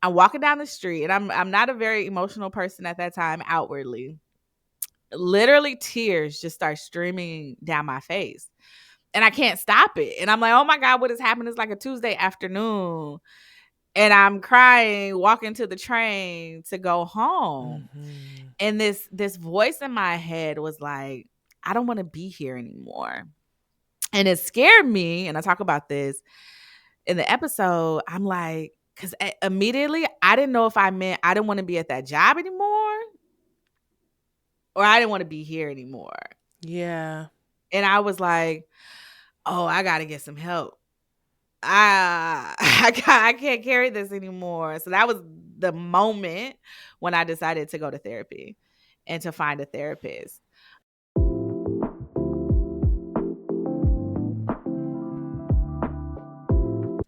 I'm walking down the street, and I'm not a very emotional person at that time outwardly. Literally tears just start streaming down my face. And I can't stop it. And I'm like, oh my God, what has happened? It's like a Tuesday afternoon. And I'm crying, walking to the train to go home. Mm-hmm. And this voice in my head was like, I don't want to be here anymore. And it scared me. And I talk about this in the episode. I'm like, because immediately I didn't know if I meant I didn't want to be at that job anymore or I didn't want to be here anymore. Yeah. And I was like, oh, I got to get some help. I can't carry this anymore. So that was the moment when I decided to go to therapy and to find a therapist.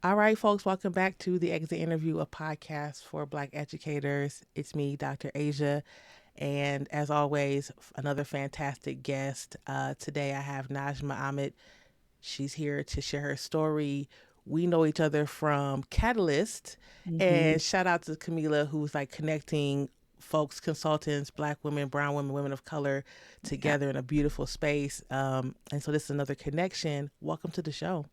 All right, folks, welcome back to the Exit Interview, a podcast for Black educators. It's me, Dr. Asia. And as always, another fantastic guest. Today I have Najmah Ahmad. She's here to share her story. We know each other from Catalyst. Mhm. And shout out to Camila, who's like connecting folks, consultants, Black women, brown women, women of color Yeah. together in a beautiful space. And so this is another connection. Welcome to the show.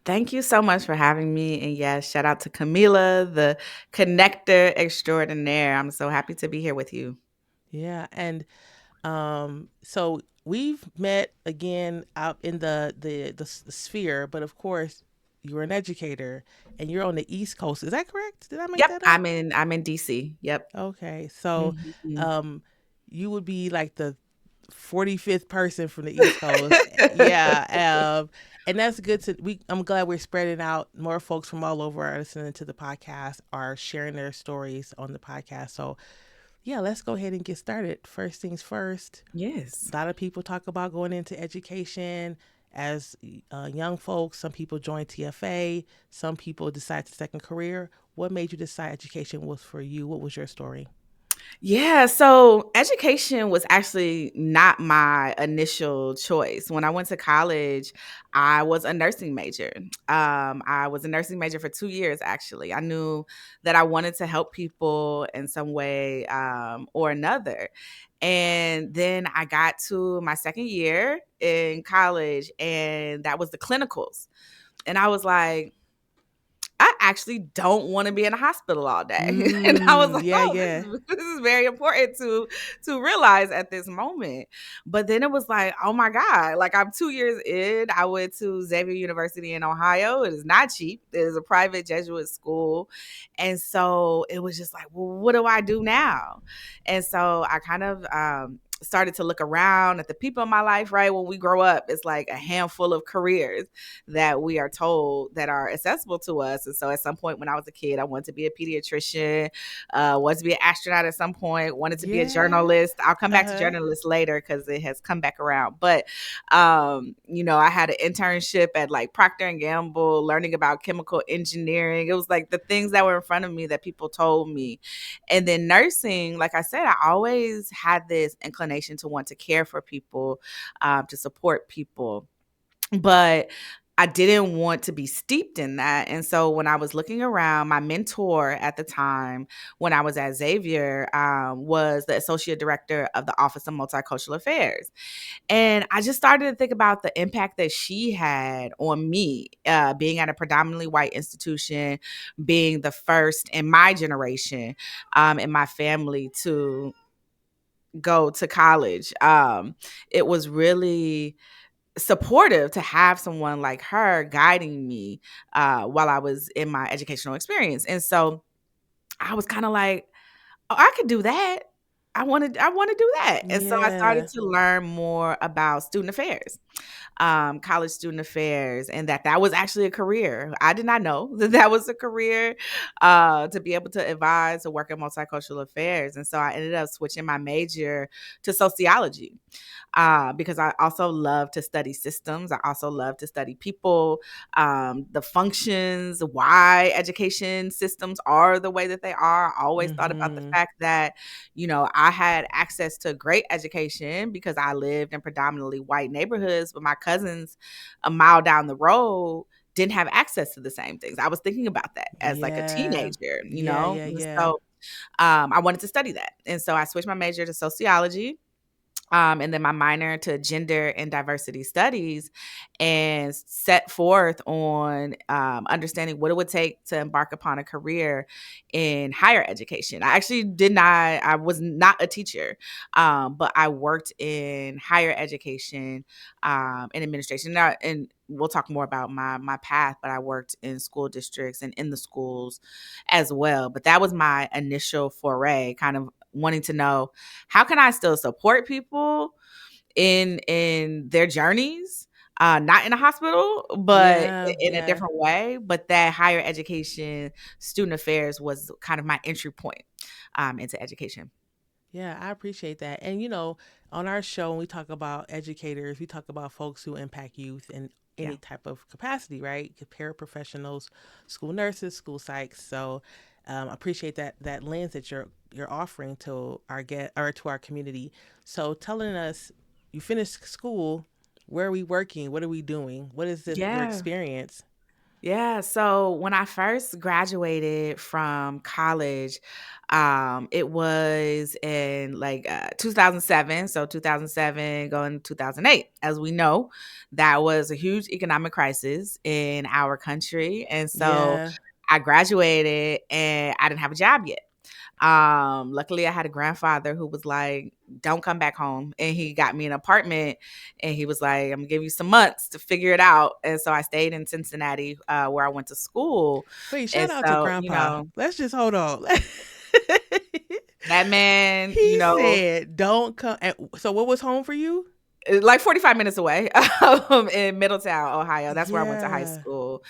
Thank you so much for having me. And yes, shout out to Camila, the connector extraordinaire. I'm so happy to be here with you. Yeah. And so we've met again out in the sphere, but of course you're an educator and you're on the East Coast. Is that correct? Did I make Yep, that up? I'm in DC. Yep. Okay, so Mhm. um, you would be like the 45th person from the East Coast. Yeah, and that's good to we. I'm glad we're spreading out. More folks from all over are listening to the podcast, are sharing their stories on the podcast. So yeah, let's go ahead and get started. First things first. Yes. A lot of people talk about going into education as young folks. Some people join TFA. Some people decide to second career. What made you decide education was for you? What was your story? Yeah, so education was actually not my initial choice. When I went to college, I was a nursing major. I was a nursing major for 2 years, actually. I knew that I wanted to help people in some way or another. And then I got to my second year in college, and that was the clinicals. And I was like, I actually don't want to be in a hospital all day. And I was like, Yeah, oh, yeah. this is very important to realize at this moment. But then it was like, oh my God, like I'm 2 years in. I went to Xavier University in Ohio. It is not cheap. It is a private Jesuit school. And so it was just like, well, what do I do now? And so I kind of started to look around at the people in my life, right? When we grow up, it's like a handful of careers that we are told that are accessible to us. And so at some point when I was a kid, I wanted to be a pediatrician, wanted to be an astronaut at some point, wanted to be a Yeah. journalist. I'll come back to Uh-huh. journalist later because it has come back around. But I had an internship at like Procter and Gamble, learning about chemical engineering. It was like the things that were in front of me that people told me. And then nursing, like I said, I always had this inclination to want to care for people, to support people. But I didn't want to be steeped in that. And so when I was looking around, my mentor at the time, when I was at Xavier, was the associate director of the Office of Multicultural Affairs. And I just started to think about the impact that she had on me, being at a predominantly white institution, being the first in my generation, in my family to go to college. It was really supportive to have someone like her guiding me while I was in my educational experience. And so I was kind of like, oh, I could do that. I want to do that. And so I started Yeah. to learn more about student affairs, college student affairs, and that was actually a career. I did not know that was a career, to be able to advise or work in multicultural affairs. And so I ended up switching my major to sociology, because I also love to study systems. I also love to study people, the functions, why education systems are the way that they are. I always thought about the Mm-hmm. fact that, I had access to great education because I lived in predominantly white neighborhoods, but my cousins a mile down the road didn't have access to the same things. I was thinking about that as like a Yeah. teenager, Yeah, yeah, and yeah. so I wanted to study that. And so I switched my major to sociology, and then my minor to gender and diversity studies, and set forth on understanding what it would take to embark upon a career in higher education. I was not a teacher, but I worked in higher education in administration. Now, and we'll talk more about my path, but I worked in school districts and in the schools as well. But that was my initial foray, kind of wanting to know, how can I still support people in their journeys, not in a hospital, but Yeah, in a yeah. different way. But that higher education, student affairs was kind of my entry point into education. Yeah, I appreciate that. And on our show, when we talk about educators, we talk about folks who impact youth in Yeah. any type of capacity, right? Paraprofessionals, school nurses, school psychs. So, I appreciate that lens that you're offering to our get or to our community. So, telling us you finished school, where are we working? What are we doing? What is your Yeah. experience? Yeah. So when I first graduated from college, it was in like 2007. So 2007 going to 2008. As we know, that was a huge economic crisis in our country. And so Yeah. I graduated and I didn't have a job yet. Luckily I had a grandfather who was like, don't come back home. And he got me an apartment, and he was like, I'm gonna give you some months to figure it out. And so I stayed in Cincinnati, where I went to school. Wait, And shout out to so, Grandpa. Let's just hold on. that man, He said, "Don't come." So, what was home for you? like 45 minutes away, in Middletown, Ohio. That's where I went to high Yeah. school.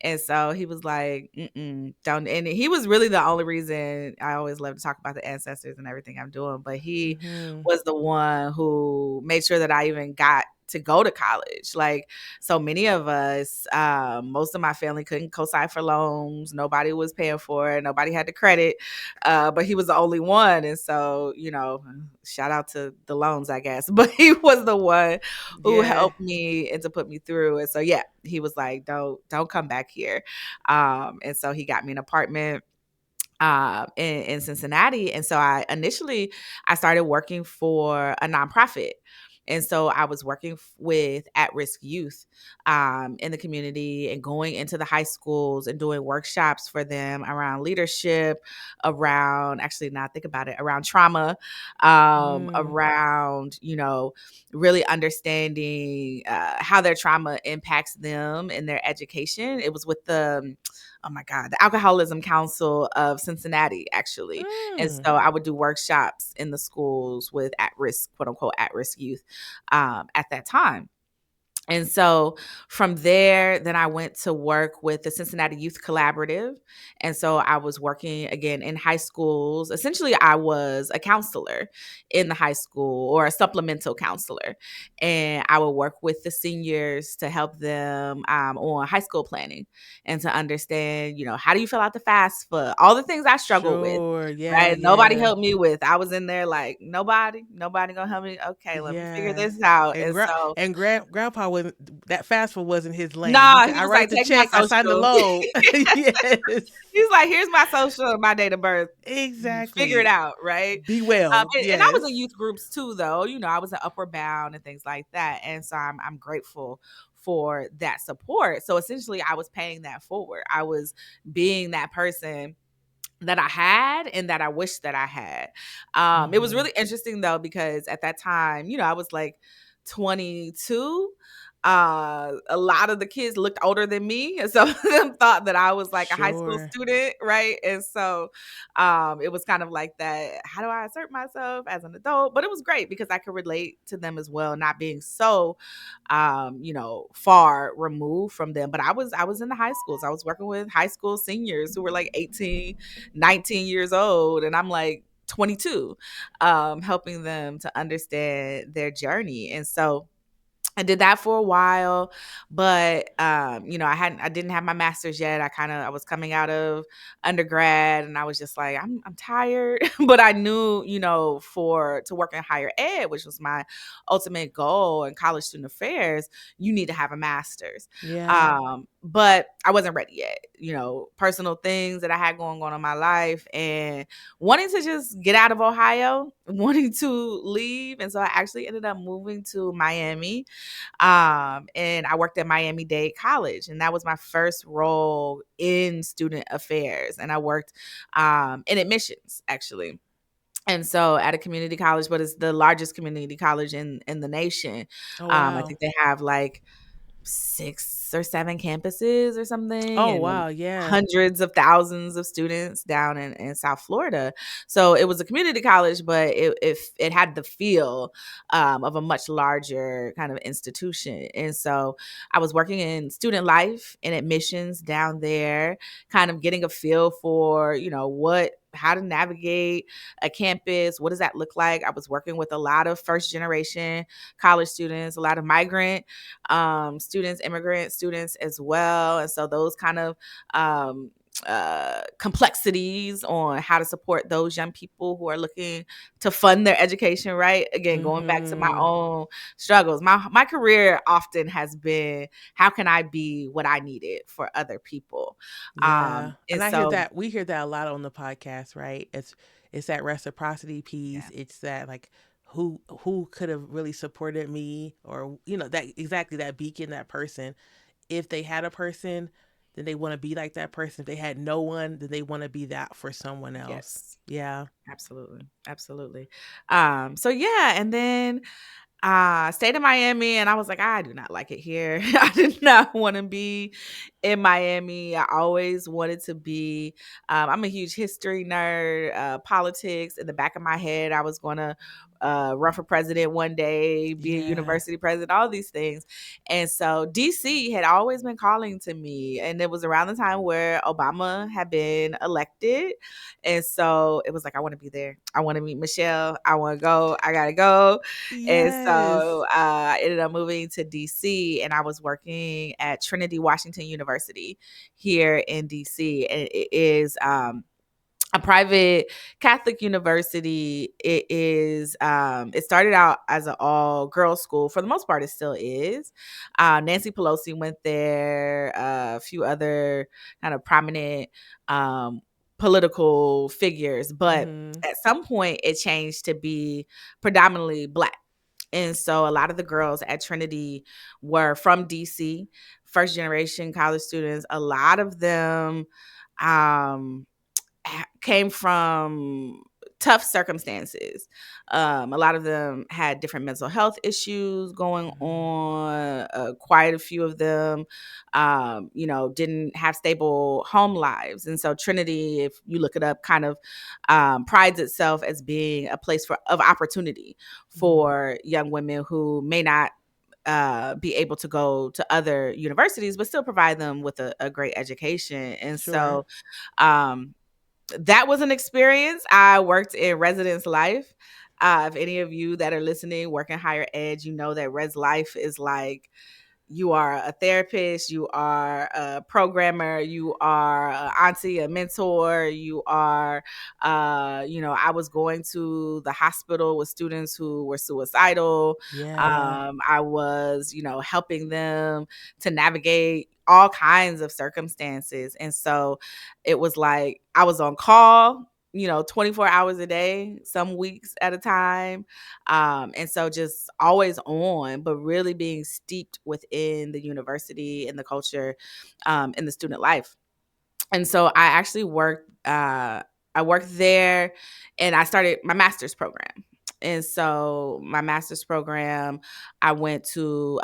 And so he was like, mm-mm, don't. And he was really the only reason. I always love to talk about the ancestors and everything I'm doing, but he Mm-hmm. was the one who made sure that I even got to go to college. Like so many of us, most of my family couldn't co-sign for loans. Nobody was paying for it. Nobody had the credit, but he was the only one. And so, shout out to the loans, I guess. But he was the one who Yeah. helped me and to put me through. And so, yeah, he was like, don't come back here. And so he got me an apartment in Cincinnati. And so I started working for a nonprofit. And so I was working with at-risk youth in the community, and going into the high schools and doing workshops for them around leadership, around, actually, now I think about it, around trauma, Mm. around, really understanding how their trauma impacts them in their education. It was with oh my God, the Alcoholism Council of Cincinnati, actually. And Mm. so I would do workshops in the schools with at risk, quote unquote, at risk youth at that time. And so from there, then I went to work with the Cincinnati Youth Collaborative. And so I was working again in high schools. Essentially, I was a counselor in the high school, or a supplemental counselor. And I would work with the seniors to help them on high school planning, and to understand, how do you fill out the FAFSA, all the things I struggled with. Sure. Yeah. Right. Nobody Yeah. helped me with. I was in there like, nobody gonna help me. Okay, let me figure Yeah. this out. And And so grandpa wasn't that fast food wasn't his lane. He nah, said, he "I was like, write the "Take my check. I signed the social." loan." Yes. He's like, "Here's my social and my date of birth. Figure it Exactly. out, right?" Be well. And I was in Yes. youth groups too, though. I was in Upward Bound and things like that, and so I'm grateful for that support. So essentially, I was paying that forward. I was being that person that I had and that I wish that I had. It was Mm-hmm. really interesting though, because at that time, I was like 22. A lot of the kids looked older than me, and some of them thought that I was like a high school Sure. student, right? And so it was kind of like that. How do I assert myself as an adult? But it was great because I could relate to them as well, not being so far removed from them. But I was in the high schools. I was working with high school seniors who were like 18, 19 years old, and I'm like 22, helping them to understand their journey. And so I did that for a while, but I didn't have my master's yet. I was coming out of undergrad, and I was just like, I'm tired. But I knew, for to work in higher ed, which was my ultimate goal in college student affairs, you need to have a master's. Yeah. but I wasn't ready yet. Personal things that I had going on in my life, and wanting to just get out of Ohio, wanting to leave. And so I actually ended up moving to Miami. And I worked at Miami-Dade College, and that was my first role in student affairs. And I worked in admissions, actually. And so at a community college, but it's the largest community college in the nation. Oh I wow. think they have like 6 or 7 campuses or something, Oh and wow, yeah. hundreds of thousands of students down in South Florida. So it was a community college, but it had the feel of a much larger kind of institution. And so I was working in student life and admissions down there, kind of getting a feel for, how to navigate a campus. What does that look like? I was working with a lot of first generation college students, a lot of migrant students, immigrant students as well. And so those kind of um, complexities on how to support those young people who are looking to fund their education, right? Again, going back to my Mhm. own struggles, my career often has been, how can I be what I needed for other people? Yeah. And And I hear so, that we hear that a lot on the podcast, right? It's that reciprocity piece. yeah, It's that like who could have really supported me, or that exactly that beacon, that person. If they had a person, then they want to be like that person. If they had no one, then they want to be that for someone else. yes, Yeah. absolutely, absolutely. So yeah, and then stayed in Miami, and I was like, I do not like it here. I did not want to be in Miami. I always wanted to be, I'm a huge history nerd, politics. In the back of my head, I was going to run for president one day, be a Yeah. university president, all these things. And so DC had always been calling to me. And it was around the time where Obama had been elected. And so it was like, I want to be there. I want to meet Michelle. I want to go. I got to go. And so Yes. I ended up moving to DC, and I was working at Trinity Washington University here in DC. And it is a private Catholic university. It started out as an all girls school. For the most part, it still is. Nancy Pelosi went there, a few other kind of prominent political figures, but Mhm. at some point it changed to be predominantly Black. And so a lot of the girls at Trinity were from DC, first generation college students. A lot of them um, came from tough circumstances. A lot of them had different mental health issues going Mhm. on. Quite a few of them, didn't have stable home lives. And so Trinity, if you look it up, kind of prides itself as being a place of opportunity Mhm. for young women who may not be able to go to other universities, but still provide them with a great education. And Sure. so um, that was an experience. I worked in residence life. If any of you that are listening work in higher ed, you know that res life is like, you are a therapist, you are a programmer, you are an auntie, a mentor, you are, I was going to the hospital with students who were suicidal. Yeah. I was, helping them to navigate all kinds of circumstances. And so it was like I was on call, 24 hours a day, some weeks at a time. And so just always on, but really being steeped within the university and the culture and the student life. And so I worked there, and I started my master's program. And so my master's program, I went to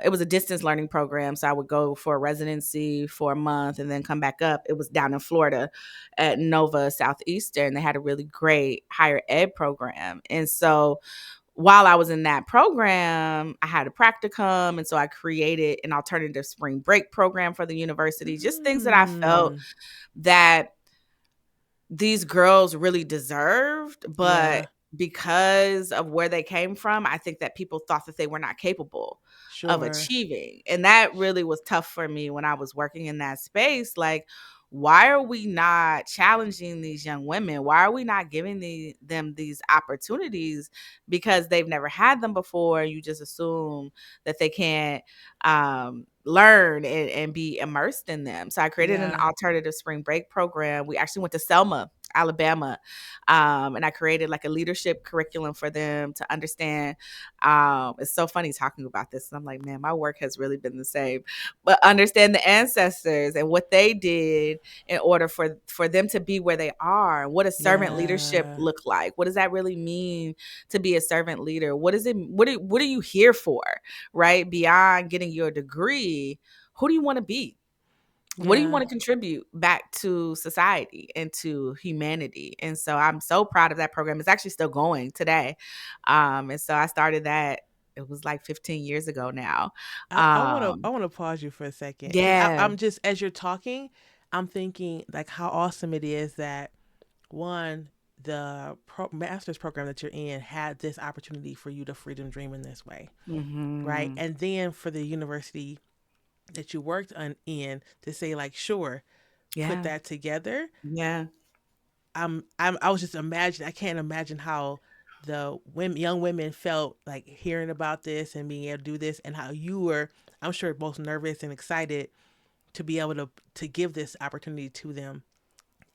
it was a distance learning program. So I would go for a residency for a month and then come back up. It was down in Florida at Nova Southeastern. They had a really great higher ed program. And so while I was in that program, I had a practicum. And so I created an alternative spring break program for the university, just things that I felt Mm. that these girls really deserved, but Yeah. because of where they came from, I think that people thought that they were not capable of Sure. achieving. And that really was tough for me when I was working in that space. Like, why are we not challenging these young women? Why are we not giving them these opportunities? Because they've never had them before. You just assume that they can't learn and be immersed in them. So I created an Yeah. alternative spring break program. We actually went to Selma, Alabama, and I created like a leadership curriculum for them to understand. It's so funny talking about this. I'm like, man, my work has really been the same, but understand the ancestors and what they did in order for them to be where they are. What does servant leadership Yeah. look like? What does that really mean to be a servant leader? What is it? What are you here for? Right? Beyond getting your degree, who do you want to be? What do you Yeah. want to contribute back to society and to humanity? And so I'm so proud of that program. It's actually still going today. And so I started that, it was like 15 years ago now. I Um, want to pause you for a second because yeah. I'm just as you're talking, I'm thinking like how awesome it is that one the master's program that you're in had this opportunity for you to freedom dream in this way, right? Hmm. And then for the university that you worked in to say like, sure, put Yeah. that together. Yeah. I was just imagining. I can't imagine how the women, young women felt like hearing about this and being able to do this, and how you were. I'm sure both nervous and excited to be able to give this opportunity to them.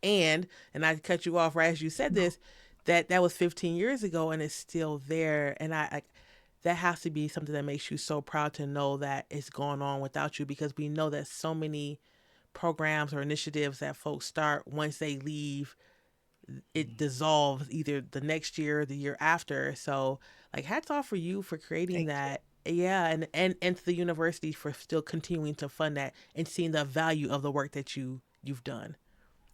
And I cut you off right as you said this. That was 15 years ago, and it's still there. And I that has to be something that makes you so proud to know that it's going on without you, because we know that so many programs or initiatives that folks start once they leave, it dissolves either the next year or the year after. So like hats off for you for creating Thank you. that. Yeah, and to the university for still continuing to fund that and seeing the value of the work that you've done.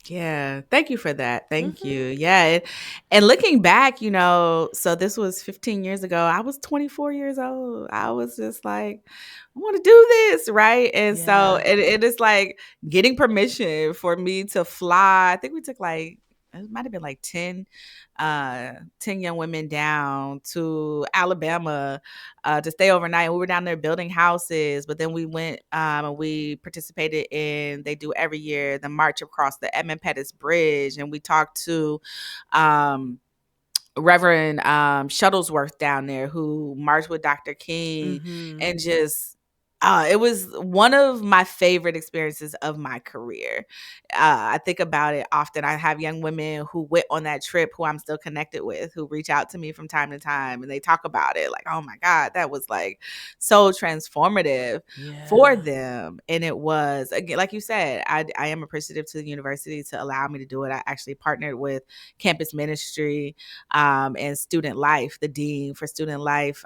Yeah, thank you for that. Thank you. Mhm. Yeah, and looking back, so this was 15 years ago. I was 24 years old. I was just like, I want to do this, right? And so Yeah. it is like getting permission for me to fly. I think we took like, it might have been like 10 young women down to Alabama to stay overnight. We were down there building houses, but then we went and we participated in, they do every year, the march across the Edmund Pettus Bridge. And we talked to um, Reverend Shuttlesworth down there, who marched with Dr. King, Mhm. and just it was one of my favorite experiences of my career. I think about it often. I have young women who went on that trip who I'm still connected with, who reach out to me from time to time, and they talk about it like, oh my God, that was like so transformative for Yeah. them. And it was, again, like you said, I am appreciative to the university to allow me to do it. I actually partnered with campus ministry and student life, the dean for student life,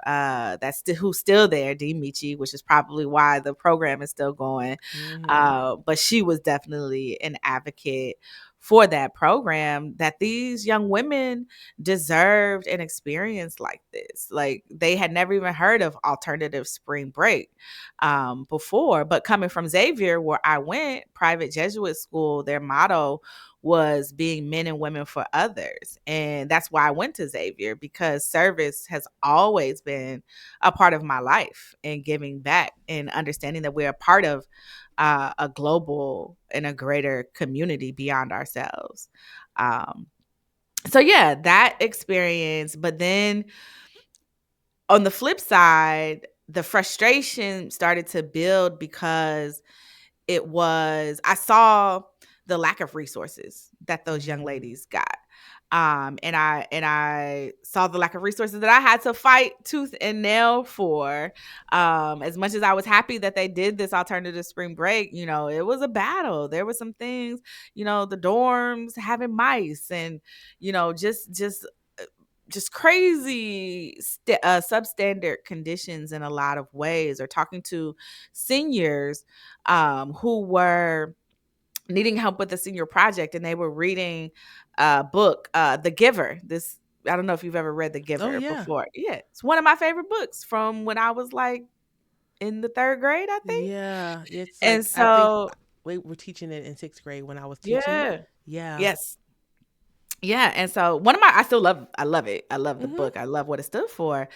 who's still there, Dean Michi, which is probably why the program is still going. Mhm. But she was definitely an advocate for that program, that these young women deserved an experience like this. Like, they had never even heard of alternative spring break before. But coming from Xavier, where I went, private Jesuit school, their motto was being men and women for others. And that's why I went to Xavier, because service has always been a part of my life, and giving back and understanding that we're a part of a global and a greater community beyond ourselves. Um, so, yeah, that experience. But then on the flip side, the frustration started to build because I saw the lack of resources that those young Mm. ladies got. And I saw the lack of resources that I had to fight tooth and nail for. As much as I was happy that they did this alternative spring break, it was a battle. There were some things, the dorms having mice, and just crazy substandard conditions in a lot of ways. Or talking to seniors who were needing help with a senior project, and they were reading a book, The Giver. This, I don't know if you've ever read The Oh Giver yeah. before. Yeah, it's one of my favorite books from when I was like in the third grade, I think. Yeah. It's And like I think so, we were teaching it in 6th grade when I was teaching. yeah, Yeah. yes, yeah. And so I love it. I love the Mhm. book. I love what it stood for.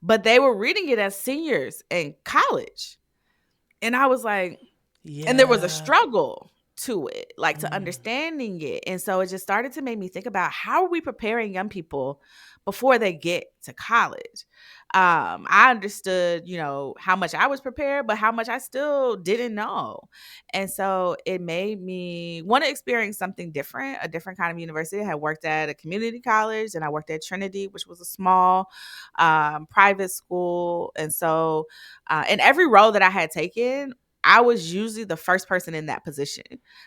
But they were reading it as seniors in college. And I was like, and there was a Yeah. struggle. to it, like to Mm. understanding it. And so it just started to make me think about how are we preparing young people before they get to college. I understood, how much I was prepared, but how much I still didn't know. And so it made me want to experience something different, a different kind of university. I had worked at a community college and I worked at Trinity, which was a small private school. And so in every role that I had taken, I was usually the first person in that position.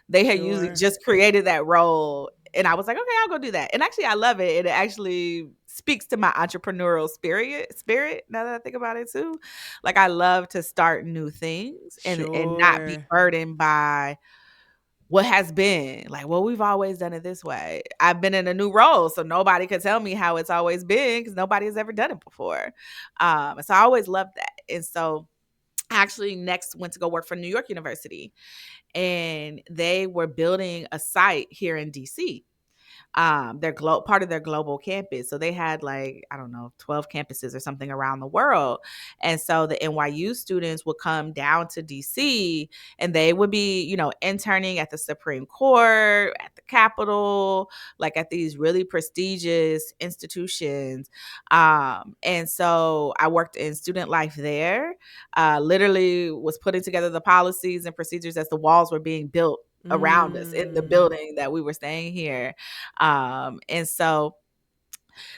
They had usually Sure. just created that role. And I was like, okay, I'll go do that. And actually, I love it. It actually speaks to my entrepreneurial spirit. Now that I think about it too, like I love to start new things and not be Sure. burdened by what has been like. Well, we've always done it this way. I've been in a new role, so nobody could tell me how it's always been because nobody has ever done it before. So I always loved that. And so I actually next went to go work for New York University, and they were building a site here in DC. Their part of their global campus. So they had like, I don't know, 12 campuses or something around the world. And so the NYU students would come down to DC and they would be, interning at the Supreme Court, at the Capitol, like at these really prestigious institutions. And so I worked in student life there, literally was putting together the policies and procedures as the walls were being built around us in the Mm. building that we were staying here. And so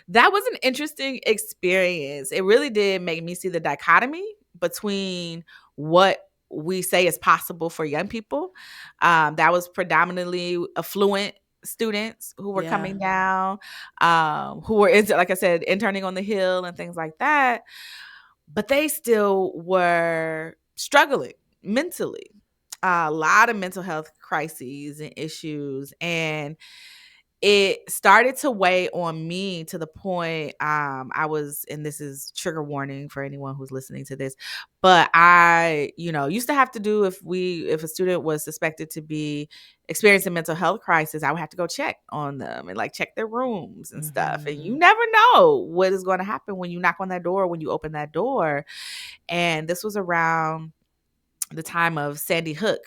that was an interesting experience. It really did make me see the dichotomy between what we say is possible for young people. That was predominantly affluent students who were Yeah. coming down, who were, like I said, interning on the Hill and things like that. But they still were struggling mentally. A lot of mental health crises and issues. And it started to weigh on me to the point I was, and this is trigger warning for anyone who's listening to this, but I, used to have to do, if a student was suspected to be experiencing mental health crisis, I would have to go check on them and like check their rooms and stuff. And you Mm-hmm. never know what is going to happen when you knock on that door, when you open that door. And this was around the time of Sandy Hook,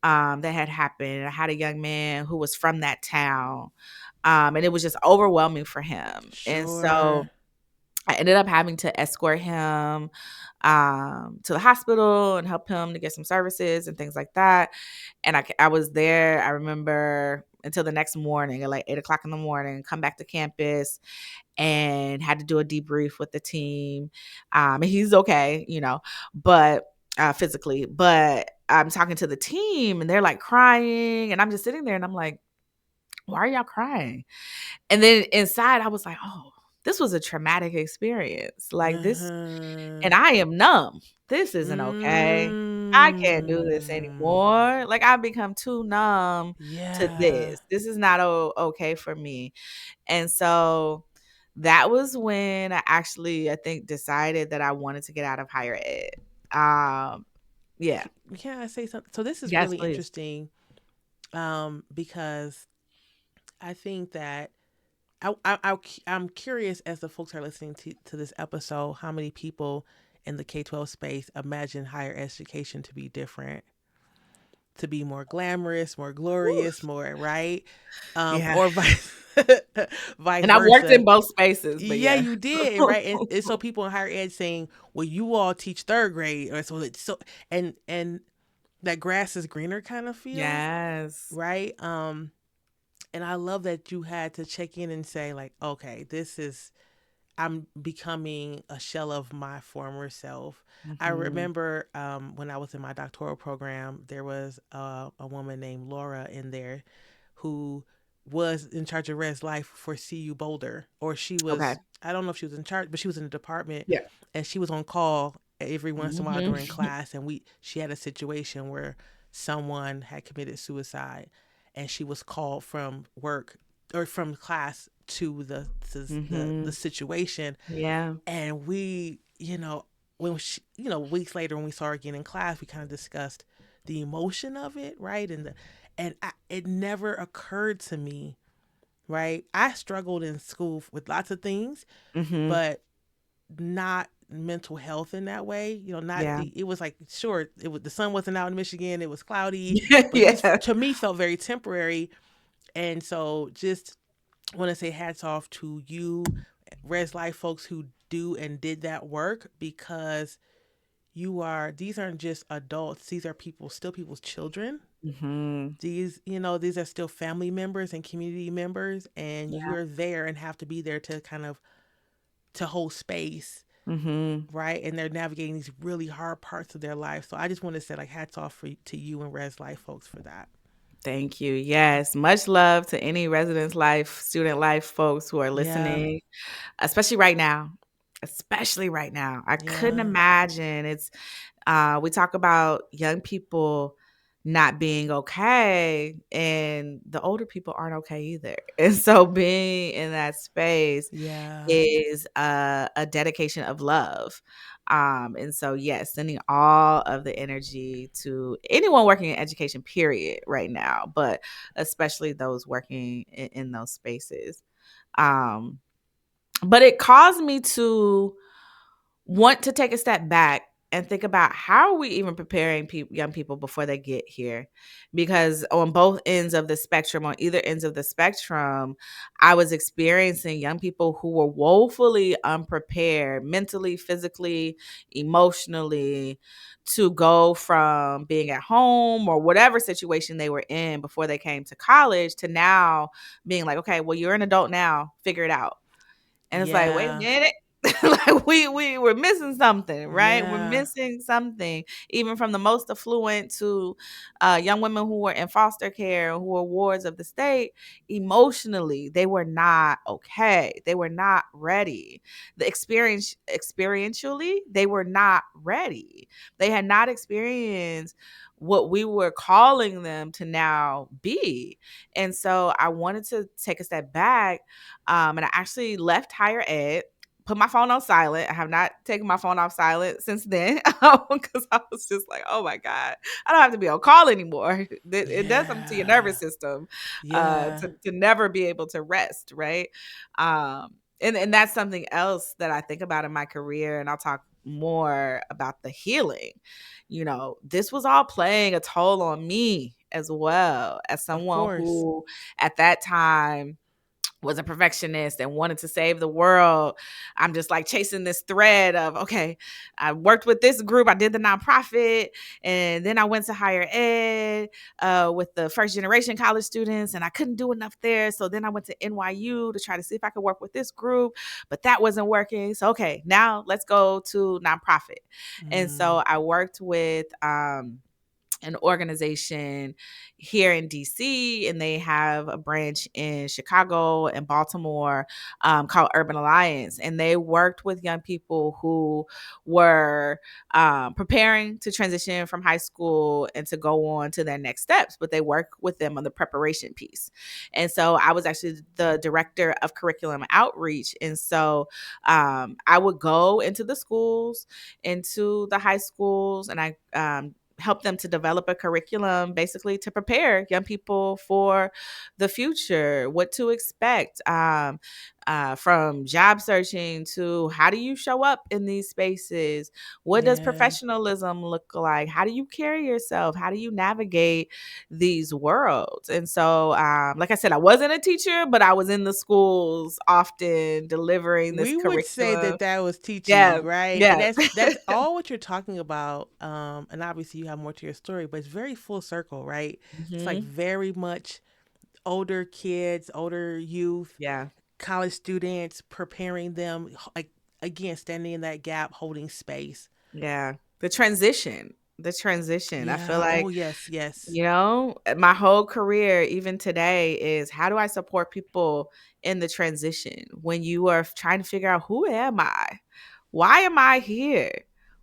that had happened. I had a young man who was from that town, and it was just overwhelming for him. And Sure. so I ended up having to escort him to the hospital and help him to get some services and things like that. And I was there, I remember, until the next morning at like 8 o'clock in the morning, come back to campus and had to do a debrief with the team. And he's okay, but physically, but I'm talking to the team and they're like crying. And I'm just sitting there and I'm like, why are y'all crying? And then inside, I was like, oh, this was a traumatic experience. Like this, Uh-huh. and I am numb. This isn't okay. I can't do this Mm. anymore. Like I've become too numb to Yeah. this. This is not okay for me. And so that was when I think decided that I wanted to get out of higher ed. Um, yeah. Can I say something? So this is Yes, really please. interesting, because I think that I'm curious, as the folks are listening to this episode, how many people in the K-12 space imagine higher education to be different, to be more glamorous, more Woo. glorious, more right, Yeah. or vice vice And I've worked in versa. both spaces, but Yeah, yeah. you did, right? And so people in higher ed saying, "Well, you all teach third grade," or so, and that grass is greener kind of feel, Yes. right? And I love that you had to check in and say, like, okay, this is, I'm becoming a shell of my former self. I Mhm. remember, when I was in my doctoral program, there was a woman named Laura in there who was in charge of Red's life for CU Boulder, or she Okay. was, I don't know if she was in charge, but she was in the department, Yeah. and she was on call every once in a while Mhm. during class. And she had a situation where someone had committed suicide, and she was called from work or from class to the Mhm. situation. Yeah. And we, when she, weeks later when we saw her again in class, we kind of discussed the emotion of it, right? It never occurred to me, right? I struggled in school with lots of things, Mhm. but not mental health in that way. You know, not Yeah. the it was like sure it was the sun wasn't out in Michigan, it was cloudy, but this Yeah. to me felt very temporary. And so just want to say hats off to you, Res Life folks who do and did that work because these aren't just adults, these are people, still people's children. Mhm. These are still family members and community members, and Yeah. you're there and have to be there to kind of to hold space, Mhm. right? And they're navigating these really hard parts of their life. So I just want to say like hats off to you and Res Life folks for that. Thank you. Yes, much love to any residence life, student life folks who are Yeah, listening, especially right now. Especially right now. I couldn't yeah, imagine. We talk about young people not being okay, and the older people aren't okay either. And so being in that space yeah. is a dedication of love. And so, yes, sending all of the energy to anyone working in education, period, right now, but especially those working in those spaces. Um, but it caused me to want to take a step back and think about how are we even preparing young people before they get here, because on both ends of the spectrum, on either ends of the spectrum, I was experiencing young people who were woefully unprepared mentally, physically, emotionally, to go from being at home or whatever situation they were in before they came to college to now being like, okay, well, you're an adult now, figure it out. And it's like, wait a Yeah, minute. Like we were missing something, right? We're yeah, missing something. Even from the most affluent to young women who were in foster care, who were wards of the state, emotionally, they were not okay. They were not ready. The experientially, they were not ready. They had not experienced what we were calling them to now be. And so I wanted to take a step back, and I actually left higher ed, put my phone on silent. I have not taken my phone off silent since then because I was just like, oh my God, I don't have to be on call anymore. It does something to your yeah, nervous system yeah. to never be able to rest, right? And that's something else that I think about in my career, and I'll talk more about the healing. This was all playing a toll on me as well, as Of someone course. who at that time was a perfectionist and wanted to save the world. I'm just like chasing this thread of, okay, I worked with this group, I did the nonprofit, and then I went to higher ed with the first generation college students, and I couldn't do enough there. So then I went to NYU to try to see if I could work with this group, but that wasn't working. So, okay, now let's go to nonprofit. And Mm, so I worked with, an organization here in DC, and they have a branch in Chicago and Baltimore, called Urban Alliance. And they worked with young people who were preparing to transition from high school and to go on to their next steps, but they work with them on the preparation piece. And so I was actually the director of curriculum outreach. And so I would go into the schools, into the high schools, and I help them to develop a curriculum basically to prepare young people for the future, what to expect, from job searching to how do you show up in these spaces? What does yeah. professionalism look like? How do you carry yourself? How do you navigate these worlds? And so, like I said, I wasn't a teacher, but I was in the schools often delivering this We would say curriculum. that that was Yeah, teaching, right? And yeah. that's all what you're talking about. And obviously you have more to your story, but it's very full circle, right? It's like Hmm. very much older kids, older youth, Yeah. college students, preparing them, like again, standing in that gap, holding space. Yeah. The transition. I feel Yeah. Oh like, yes, yes. my whole career, even today, is how do I support people in the transition when you are trying to figure out who am I? Why am I here?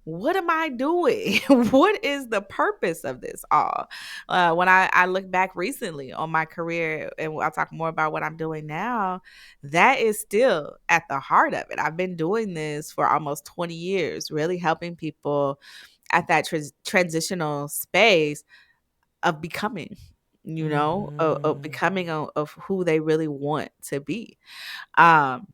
What am I doing? What is the purpose of this all? When I look back recently on my career, and I'll talk more about what I'm doing now, that is still at the heart of it. I've been doing this for almost 20 years, really helping people at that transitional space of becoming, of Mm-hmm. becoming of who they really want to be. Um,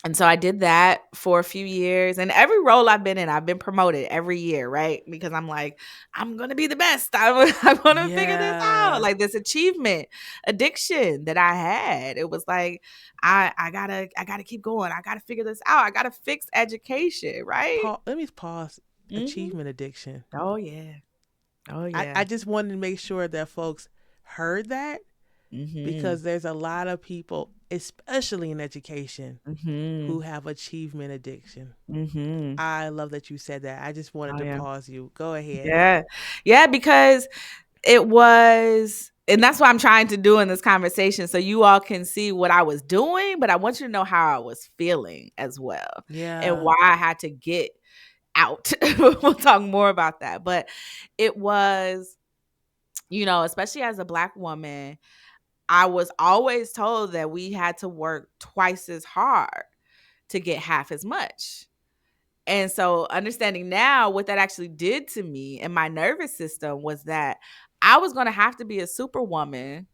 And so I did that for a few years. And every role I've been in, I've been promoted every year, right? Because I'm like, I'm going to be the best. I'm going to figure this out. Yeah. Like this achievement addiction that I had. It was like, I gotta keep going. I gotta figure this out. I gotta fix education, right? Let me pause. Hmm. Achievement addiction. Oh yeah. Oh I yeah. just wanted to make sure that folks heard that, Hmm. because there's a lot of people, especially in education, who Hmm. have achievement addiction. Hmm. I love that you said that. I just wanted Oh to yeah. pause you. Go ahead. Yeah. Yeah, because it was, and that's what I'm trying to do in this conversation so you all can see what I was doing, but I want you to know how I was feeling as well and Yeah. why I had to get out. We'll talk more about that. But it was, especially as a Black woman, I was always told that we had to work twice as hard to get half as much. And so understanding now what that actually did to me and my nervous system was that I was going to have to be a superwoman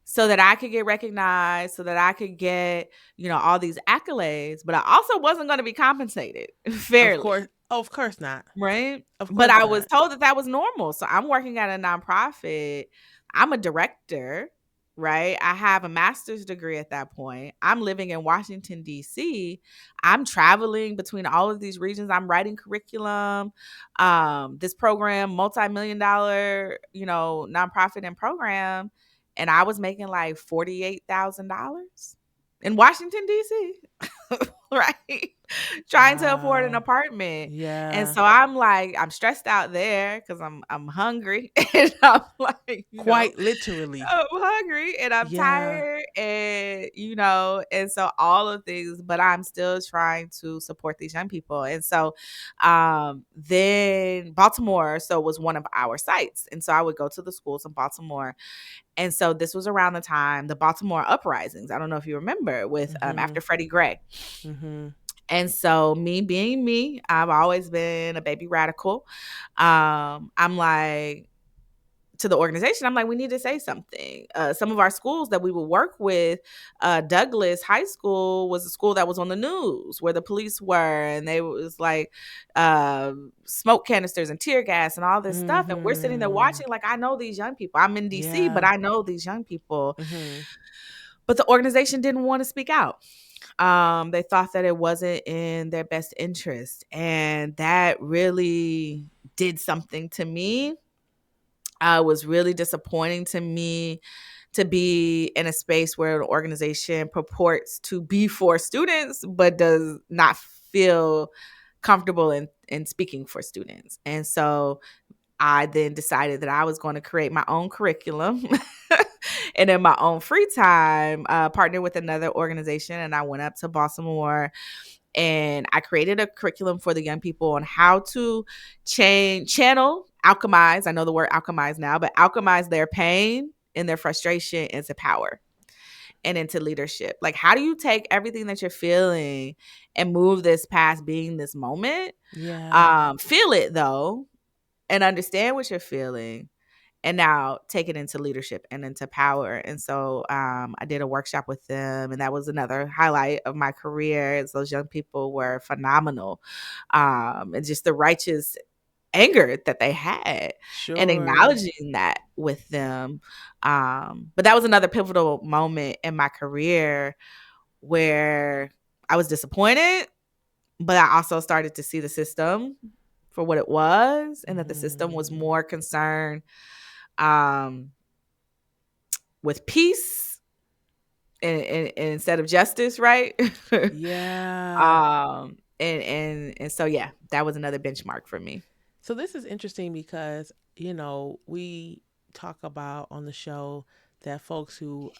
so that I could get recognized, so that I could get, all these accolades, but I also wasn't going to be compensated fairly. Of course not. Right? Of But course I was not. told that that was normal. So I'm working at a nonprofit. I'm a director, right? I have a master's degree at that point. I'm living in Washington, D.C. I'm traveling between all of these regions. I'm writing curriculum. This program, multi-million dollar, nonprofit and program. And I was making like $48,000 in Washington, D.C. Right? Trying to afford an Wow. apartment. And Yeah. so I'm like, I'm stressed out there because I'm hungry. And I'm like, Quite literally. I'm hungry and I'm Yeah. tired and and so all of things, but I'm still trying to support these young people. And so then Baltimore so was one of our sites. And so I would go to the schools in Baltimore, and so this was around the time the Baltimore uprisings. I don't know if you remember with Mhm. after Freddie Gray. Mhm. And so me being me, I've always been a baby radical. I'm like to the organization, I'm like, we need to say something. Some of our schools that we would work with, Douglas High School was a school that was on the news where the police were, and they was like smoke canisters and tear gas and all this stuff. And we're sitting there Mhm. watching, like, I know these young people. I'm in DC, but Yeah. I know these young people. Mhm. But the organization didn't want to speak out. They thought that it wasn't in their best interest. And that really did something to me. Was really disappointing to me to be in a space where an organization purports to be for students, but does not feel comfortable in speaking for students. And so I then decided that I was going to create my own curriculum and in my own free time, partner with another organization. And I went up to Baltimore and I created a curriculum for the young people on how to alchemize. I know the word alchemize now, but alchemize their pain and their frustration into power and into leadership. Like, how do you take everything that you're feeling and move this past being this moment? Yeah. Feel it though, and understand what you're feeling, and now take it into leadership and into power. And so I did a workshop with them, and that was another highlight of my career. As those young people were phenomenal, and just the righteous anger that they had, and Sure. acknowledging that with them. But that was another pivotal moment in my career where I was disappointed, but I also started to see the system for what it was, and that the system was Mhm. more concerned um, with peace and instead of justice, right? Yeah. And so yeah, that was another benchmark for me. So this is interesting because, we talk about on the show that folks who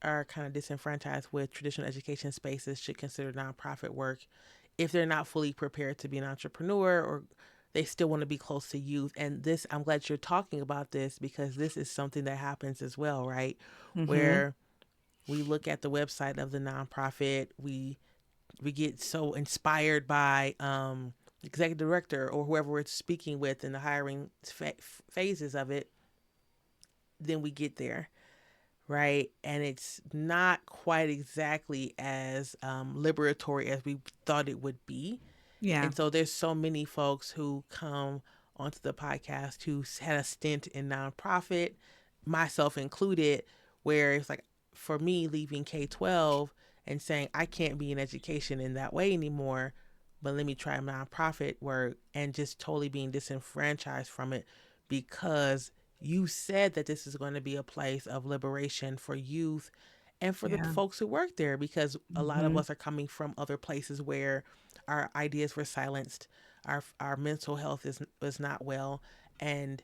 are kind of disenfranchised with traditional education spaces should consider nonprofit work if they're not fully prepared to be an entrepreneur, or they still want to be close to youth. And this, I'm glad you're talking about this, because this is something that happens as well, right? Mm-hmm. Where we look at the website of the nonprofit, we get so inspired by executive director or whoever we're speaking with in the hiring phases of it. Then we get there, right? And it's not quite exactly as liberatory as we thought it would be. Yeah. And so there's so many folks who come onto the podcast who had a stint in nonprofit, myself included, where it's like for me leaving K-12 and saying I can't be in education in that way anymore, but let me try nonprofit work, and just totally being disenfranchised from it because you said that this is going to be a place of liberation for youth and for the Yeah. folks who work there, because a lot of Hmm. us are coming from other places where our ideas were silenced, our mental health is not well, and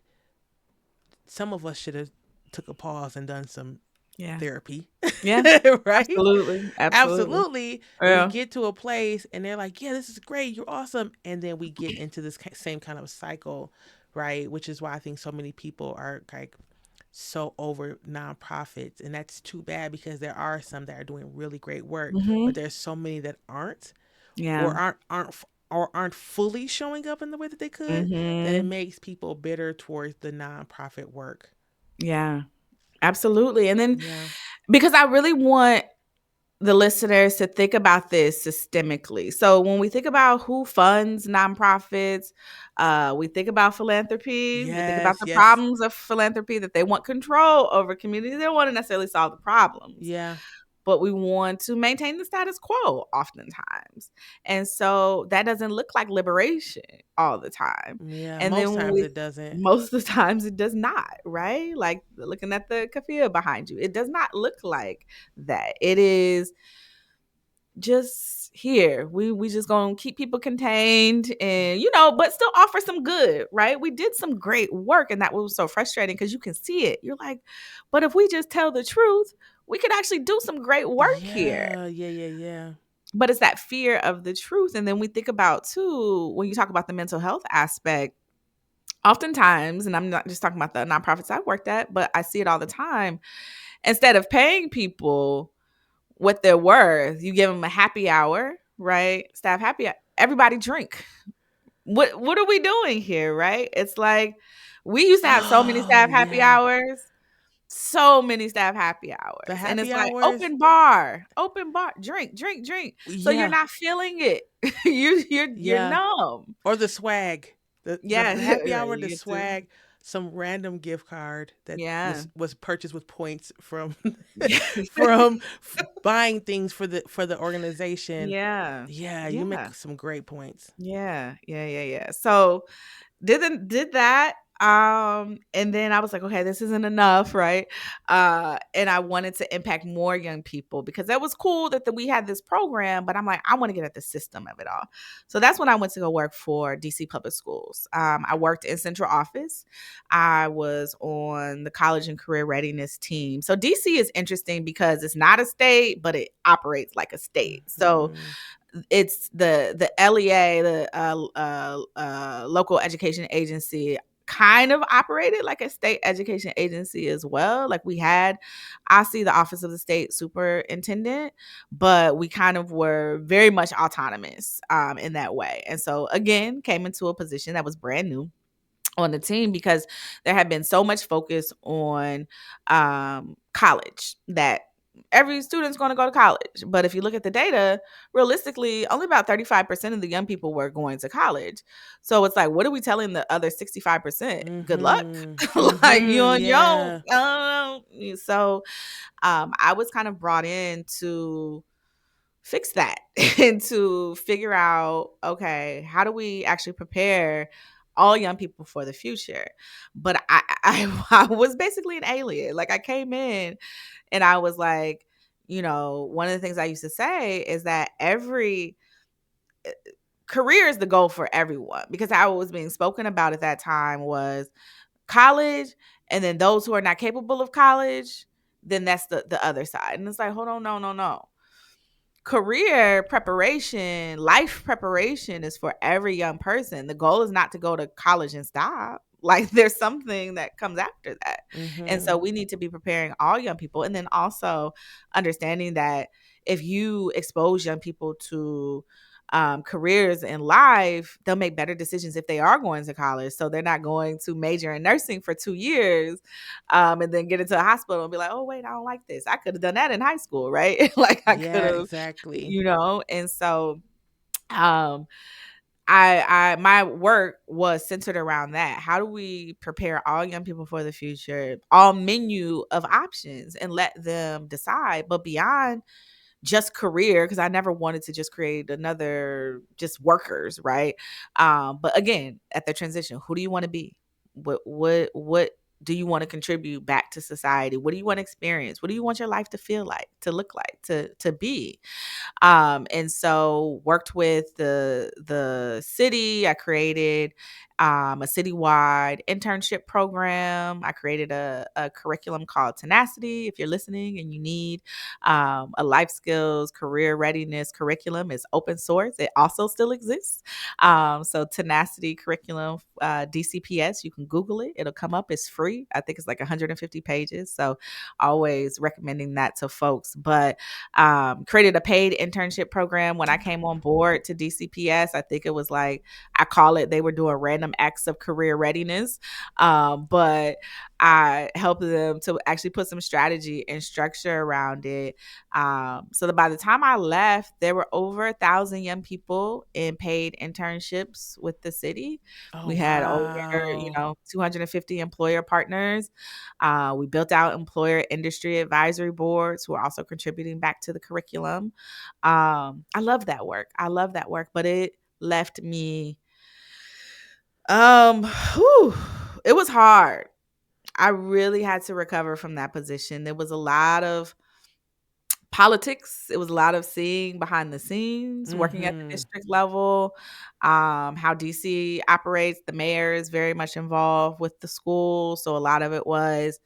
some of us should have took a pause and done some Yeah. therapy. Yeah. Right? Absolutely. Absolutely. Absolutely. We Yeah. get to a place and they're like, yeah, this is great, you're awesome, and then we get into this same kind of cycle, right? Which is why I think so many people are like so over nonprofits, and that's too bad because there are some that are doing really great work, but Hmm. there's so many that aren't, Yeah. or aren't fully showing up in the way that they could, that it Hmm. makes people bitter towards the nonprofit work. Yeah. Absolutely. And then Yeah. because I really want the listeners to think about this systemically. So when we think about who funds nonprofits, we think about philanthropy. We think about Yes, the yes. problems of philanthropy, that they want control over communities. They don't want to necessarily solve the problems, Yeah. but we want to maintain the status quo oftentimes. And so that doesn't look like liberation all the time. Yeah. And then Most when times we it doesn't. most of the times it does not, right? Like looking at the kafia behind you, it does not look like that. It is just here. We just gonna keep people contained, and but still offer some good, right? We did some great work, and that was so frustrating because you can see it. You're like, but if we just tell the truth, we could actually do some great work here. Yeah, yeah, yeah, yeah. But it's that fear of the truth. And then we think about too, when you talk about the mental health aspect, oftentimes, and I'm not just talking about the nonprofits I've worked at, but I see it all the time. Instead of paying people what they're worth, you give them a happy hour, right? Staff happy everybody drink. What are we doing here, right? It's like we used to have so many Oh, staff happy yeah. hours. So many staff happy The hours. And it's happy like hours. open bar, drink, drink, drink. So you're Yeah, not feeling it. You're yeah. numb. Or the swag. Yeah, The happy right, hour, the you get to. swag, some random gift card that Yeah. was purchased with points from Yeah. buying things for the organization. Yeah. Yeah, you make Yeah. some great points. Yeah. Yeah. Yeah. Yeah. So did that, and then I was like, okay, this isn't enough, right? And I wanted to impact more young people because that was cool that we had this program, but I'm like, I want to get at the system of it all. So that's when I went to go work for DC Public Schools. I worked in central office. I was on the college and career readiness team. So DC is interesting because it's not a state, but it operates like a state. So Hmm. it's the LEA, the local education agency, kind of operated like a state education agency as well. Like we had, I see the Office of the State Superintendent, but we kind of were very much autonomous in that way. And so again, came into a position that was brand new on the team because there had been so much focus on college that every student's going to go to college. But if you look at the data, realistically, only about 35% of the young people were going to college. So it's like, what are we telling the other 65%? Good luck. Hmm. Like you Hmm. on your own. Yeah. I don't know. So I was kind of brought in to fix that and to figure out, okay, how do we actually prepare all young people for the future? But I was basically an alien. Like I came in and I was like, one of the things I used to say is that every career is the goal for everyone, because how it was being spoken about at that time was college, and then those who are not capable of college, then that's the other side. And it's like, hold on, no, no, no. Career preparation, life preparation is for every young person. The goal is not to go to college and stop. Like there's something that comes after that. And Hmm. so we need to be preparing all young people, and then also understanding that if you expose young people to careers in life, they'll make better decisions if they are going to college. So they're not going to major in nursing for 2 years, and then get into a hospital and be like, oh, wait, I don't like this. I could have done that in high school, right? Like I could Yeah, have, exactly. and so um I my work was centered around that. How do we prepare all young people for the future, all menu of options, and let them decide? But beyond just career, because I never wanted to just create another just workers, right? But again, at the transition, who do you want to be? What do you want to contribute back to society? What do you want to experience? What do you want your life to feel like, to look like, to be? And so worked with the city. I created a citywide internship program. I created a curriculum called Tenacity. If you're listening and you need a life skills career readiness curriculum, it's open source. It also still exists. So Tenacity curriculum, DCPS, you can Google it. It'll come up. It's free. I think it's like 150 pages. So always recommending that to folks. But created a paid internship program when I came on board to DCPS. I think it was like, I call it, they were doing random acts of career readiness. But I helped them to actually put some strategy and structure around it. So that by the time I left, there were over 1,000 young people in paid internships with the city. Oh, We had over, wow. 250 employer partners. We built out employer industry advisory boards who are also contributing back to the curriculum. I love that work. I love that work, but it left me, whew, it was hard. I really had to recover from that position. There was a lot of politics. It was a lot of seeing behind the scenes, working at the Mm-hmm. district level, how DC operates. The mayor is very much involved with the school. So a lot of it was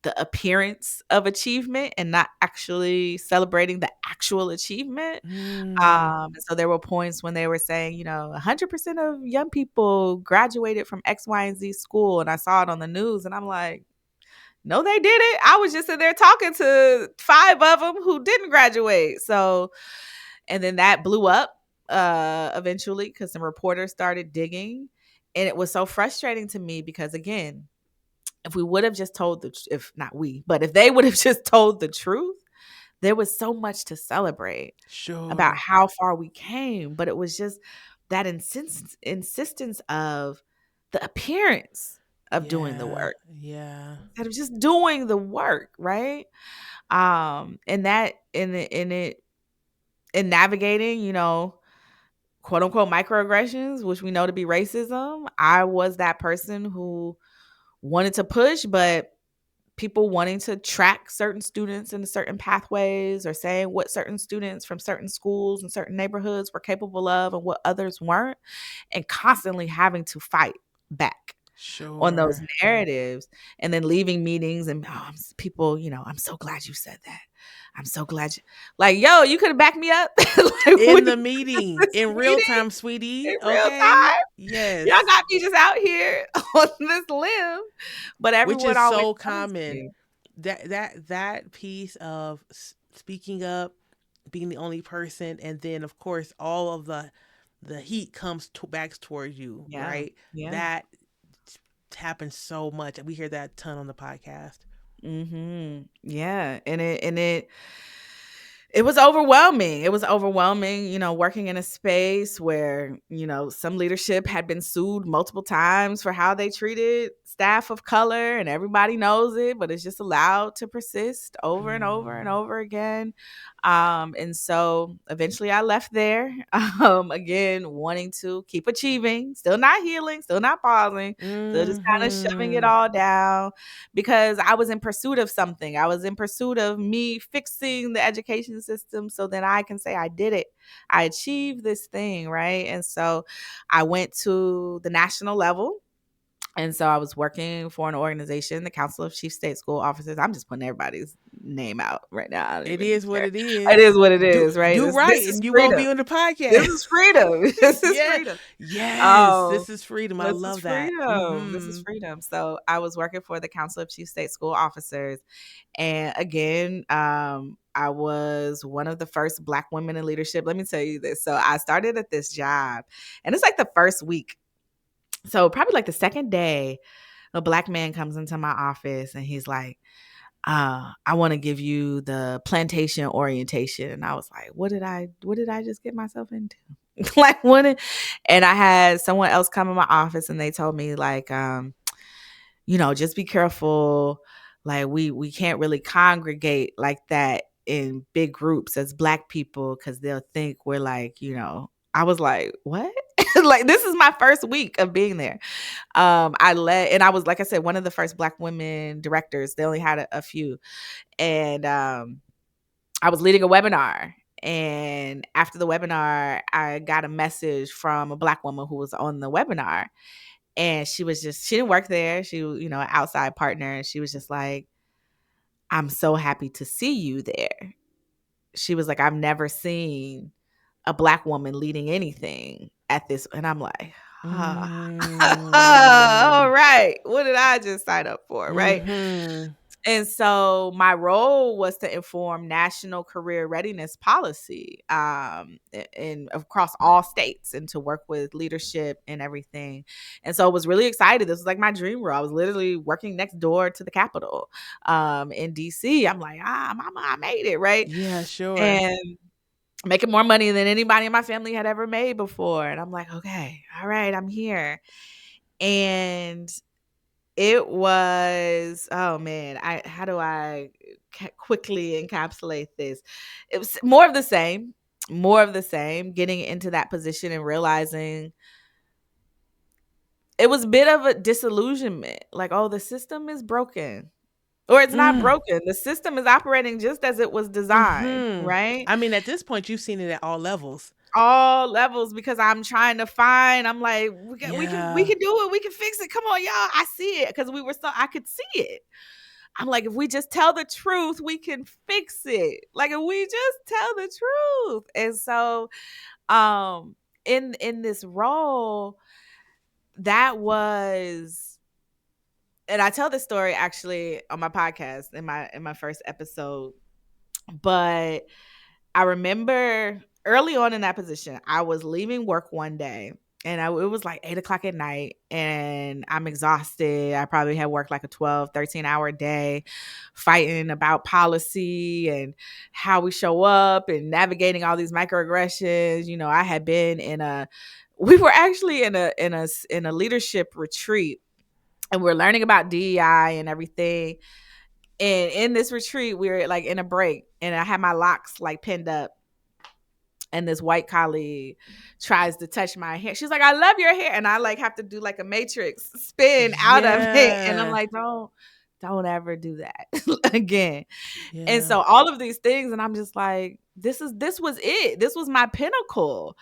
the appearance of achievement and not actually celebrating the actual achievement. Mm. And so there were points when they were saying, 100% of young people graduated from X, Y, and Z school. And I saw it on the news and I'm like, no, they didn't. I was just in there talking to 5 of them who didn't graduate. So, and then that blew up eventually because some reporters started digging. And it was so frustrating to me because, again, if we would have just told if not we, but if they would have just told the truth, there was so much to celebrate about Sure. how far we came. But it was just that insistence of the appearance of doing the Yeah. work Yeah. instead of just doing the work, right? And that in navigating, quote unquote microaggressions, which we know to be racism, I was that person who wanted to push, but people wanting to track certain students into certain pathways or saying what certain students from certain schools and certain neighborhoods were capable of and what others weren't, and constantly having to fight back on those Sure. narratives, and then leaving meetings and people, I'm so glad you said that. I'm so glad you, like, yo, you could have backed me up. Like, we In the had meeting, this in real meeting time, sweetie. in real Okay. time. Y'all Yes. got me just out here on this limb, but Which everyone is always so tells common. me, That piece of speaking up, being the only person, and then of course all of the heat comes back towards you, yeah, right? yeah. That happens so much. We hear that a ton on the podcast. Yeah, it was overwhelming. It was overwhelming, working in a space where, some leadership had been sued multiple times for how they treated staff of color, and everybody knows it, but it's just allowed to persist over and over and Mm. over again. And so eventually I left there, again, wanting to keep achieving, still not healing, still not pausing, still just kind of shoving it Hmm. all down because I was in pursuit of something. I was in pursuit of me fixing the education system so that I can say I did it. I achieved this thing, right? And so I went to the national level. And so I was working for an organization, the Council of Chief State School Officers. I'm just putting everybody's name out right now. I don't It even is what care. it It is is. what it Do is, right? do This right, is and you gonna freedom. be on the This podcast. is freedom. This is Yeah. freedom. Yes, Um, this is freedom. I this is love that. freedom. This is Mhm. freedom. So I was working for the Council of Chief State School Officers. And again, I was one of the first Black women in leadership. Let me tell you this. So I started at this job, and it's like the first week. So probably like the second day, a Black man comes into my office and he's like, I want to give you the plantation orientation. And I was like, what did I just get myself into? Like and I had someone else come in my office and they told me like, just be careful. Like we can't really congregate like that in big groups as Black people because they'll think we're like, I was like, what? Like this is my first week of being there. I led, and I was, like I said, one of the first Black women directors. They only had a few. And I was leading a webinar. And after the webinar, I got a message from a Black woman who was on the webinar. And she didn't work there. She was, an outside partner. And she was just like, I'm so happy to see you there. She was like, I've never seen a Black woman leading anything at this. And I'm like, ah, all Mm. right. What did I just sign up for? Right. Mhm. And so my role was to inform national career readiness policy in across all states and to work with leadership and everything. And so I was really excited. This was like my dream role. I was literally working next door to the Capitol in DC. I'm like, mama, I made it, right? Yeah, sure. And making more money than anybody in my family had ever made before. And I'm like, okay, all right, I'm here. And it was, oh man, I how do I quickly encapsulate this? It was more of the same, getting into that position and realizing it was a bit of a disillusionment. Like, oh, the system is broken. Or it's not Mm. broken. The system is operating just as it was designed, Mhm. right? I mean, at this point, you've seen it at all levels. All levels, because I'm trying to find. I'm like, we Yeah. can do it. We can fix it. Come on, y'all. I see it because I could see it. I'm like, if we just tell the truth, we can fix it. Like if we just tell the truth. And so um in this role, that was, and I tell this story actually on my podcast in my first episode, but I remember early on in that position, I was leaving work one day and it was like 8 o'clock at night and I'm exhausted. I probably had worked like a 12, 13-hour day fighting about policy and how we show up and navigating all these microaggressions. I had been we were actually in a leadership retreat and we're learning about DEI and everything. And in this retreat, we were like in a break and I had my locks like pinned up and this white colleague tries to touch my hair. She's like, I love your hair. And I like have to do like a matrix spin out of it. And I'm Yeah. like, don't ever do that again. And Yeah. so all of these things, and I'm just like, this was it. This was my pinnacle.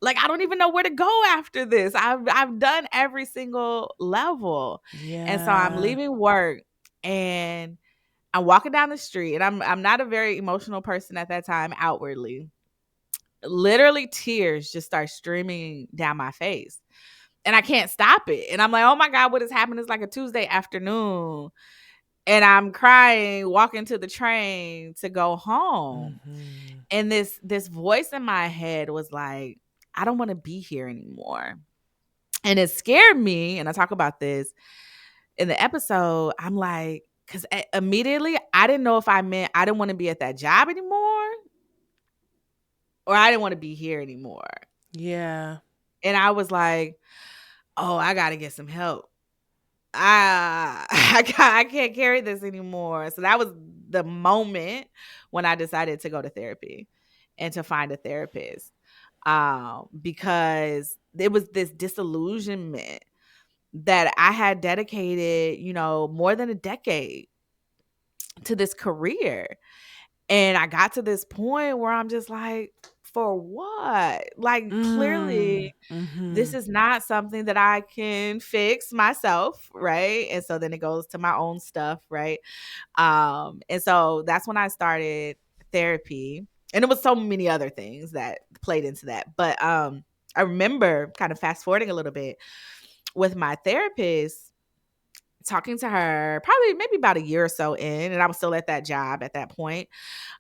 Like, I don't even know where to go after this. I've done every single level. And so I'm Yeah. leaving work and I'm walking down the street, and I'm not a very emotional person at that time outwardly. Literally tears just start streaming down my face. And I can't stop it. And I'm like, oh my God, what has happened? It's like a Tuesday afternoon. And I'm crying, walking to the train to go home. Mhm. And this voice in my head was like, I don't want to be here anymore. And it scared me. And I talk about this in the episode. I'm like, because immediately I didn't know if I meant I didn't want to be at that job anymore or I didn't want to be here anymore. Yeah. And I was like, oh, I got to get some help. I can't carry this anymore. So that was the moment when I decided to go to therapy and to find a therapist. Because it was this disillusionment that I had dedicated, more than a decade to this career. And I got to this point where I'm just like, for what? Like, Mm. clearly this Mhm. is not something that I can fix myself, right? And so then it goes to my own stuff, right? And so that's when I started therapy. And it was so many other things that played into that. But I remember kind of fast forwarding a little bit with my therapist, talking to her probably maybe about a year or so in, and I was still at that job at that point.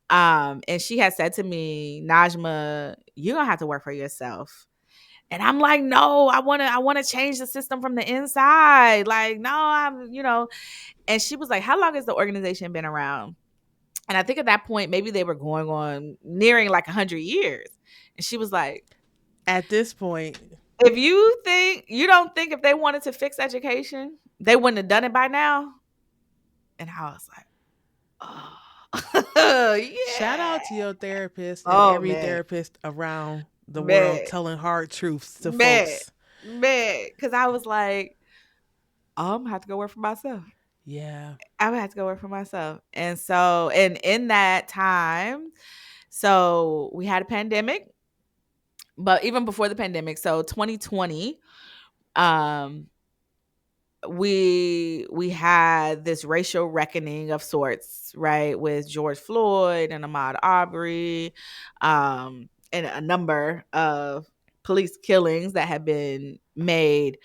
And she had said to me, Najma, you're gonna have to work for yourself. And I'm like, no, I wanna change the system from the inside. Like, no, and she was like, how long has the organization been around? And I think at that point, maybe they were going on nearing like 100 years. And she was like, At this point, if you don't think if they wanted to fix education, they wouldn't have done it by now. And I was like, oh, shout yeah. out to your therapist and Oh, every man. therapist around the world Man. telling hard truths to Man. folks. Man. Because I was like, I'm going to have to go work for myself. Yeah. I would have to go work for myself. And so, and in that time, so we had a pandemic, but even before the pandemic, so 2020, um, we had this racial reckoning of sorts, right, with George Floyd and Ahmaud Arbery, and a number of police killings that had been made,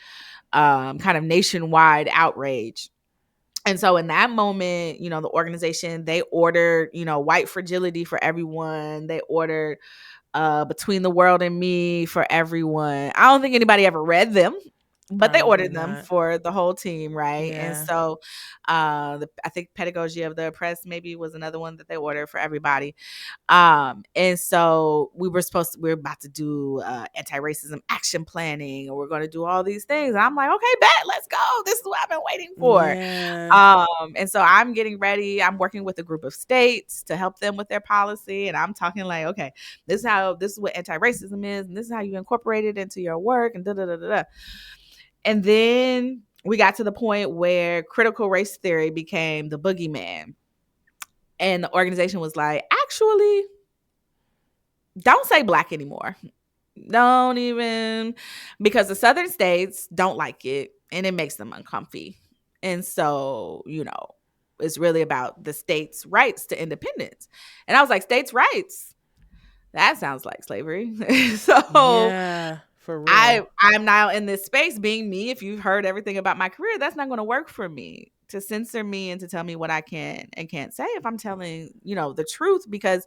kind of nationwide outrage. And so in that moment, the organization, they ordered, white fragility for everyone. They ordered Between the World and Me for everyone. I don't think anybody ever read them, but they Probably ordered them not. for the whole team, right? And Yeah. so I think Pedagogy of the Oppressed maybe was another one that they ordered for everybody. And so we were about to do anti-racism action planning, and we're going to do all these things. And I'm like, okay, bet, let's go. This is what I've been waiting for. Yeah. And so I'm getting ready. I'm working with a group of states to help them with their policy. And I'm talking like, okay, this is what anti-racism is, and this is how you incorporate it into your work, and da da da da da. And then we got to the point where critical race theory became the boogeyman. And the organization was like, actually, don't say black anymore. Don't even, because the southern states don't like it and it makes them uncomfy. And so, it's really about the states' rights to independence. And I was like, states' rights? That sounds like slavery. So Yeah. For real. I'm now in this space being me. If you've heard everything about my career, that's not going to work for me to censor me and to tell me what I can and can't say if I'm telling, the truth, because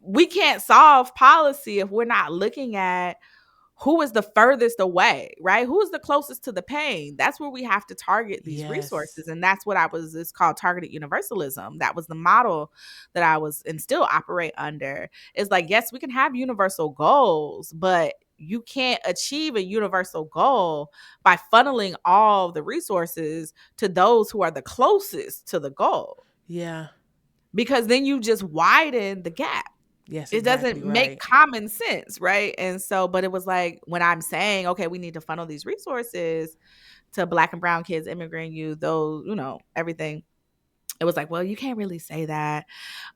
we can't solve policy if we're not looking at who is the furthest away, right? Who is the closest to the pain? That's where we have to target these Yes. resources. And that's what it's called targeted universalism. That was the model that I was and still operate under. It's like, yes, we can have universal goals, but you can't achieve a universal goal by funneling all the resources to those who are the closest to the goal, Yeah. because then you just widen the gap. Yes, It doesn't exactly make right. common sense, right? And so, but it was like when I'm saying, okay, we need to funnel these resources to Black and brown kids, immigrant youth, those, everything. It was like, well, you can't really say that.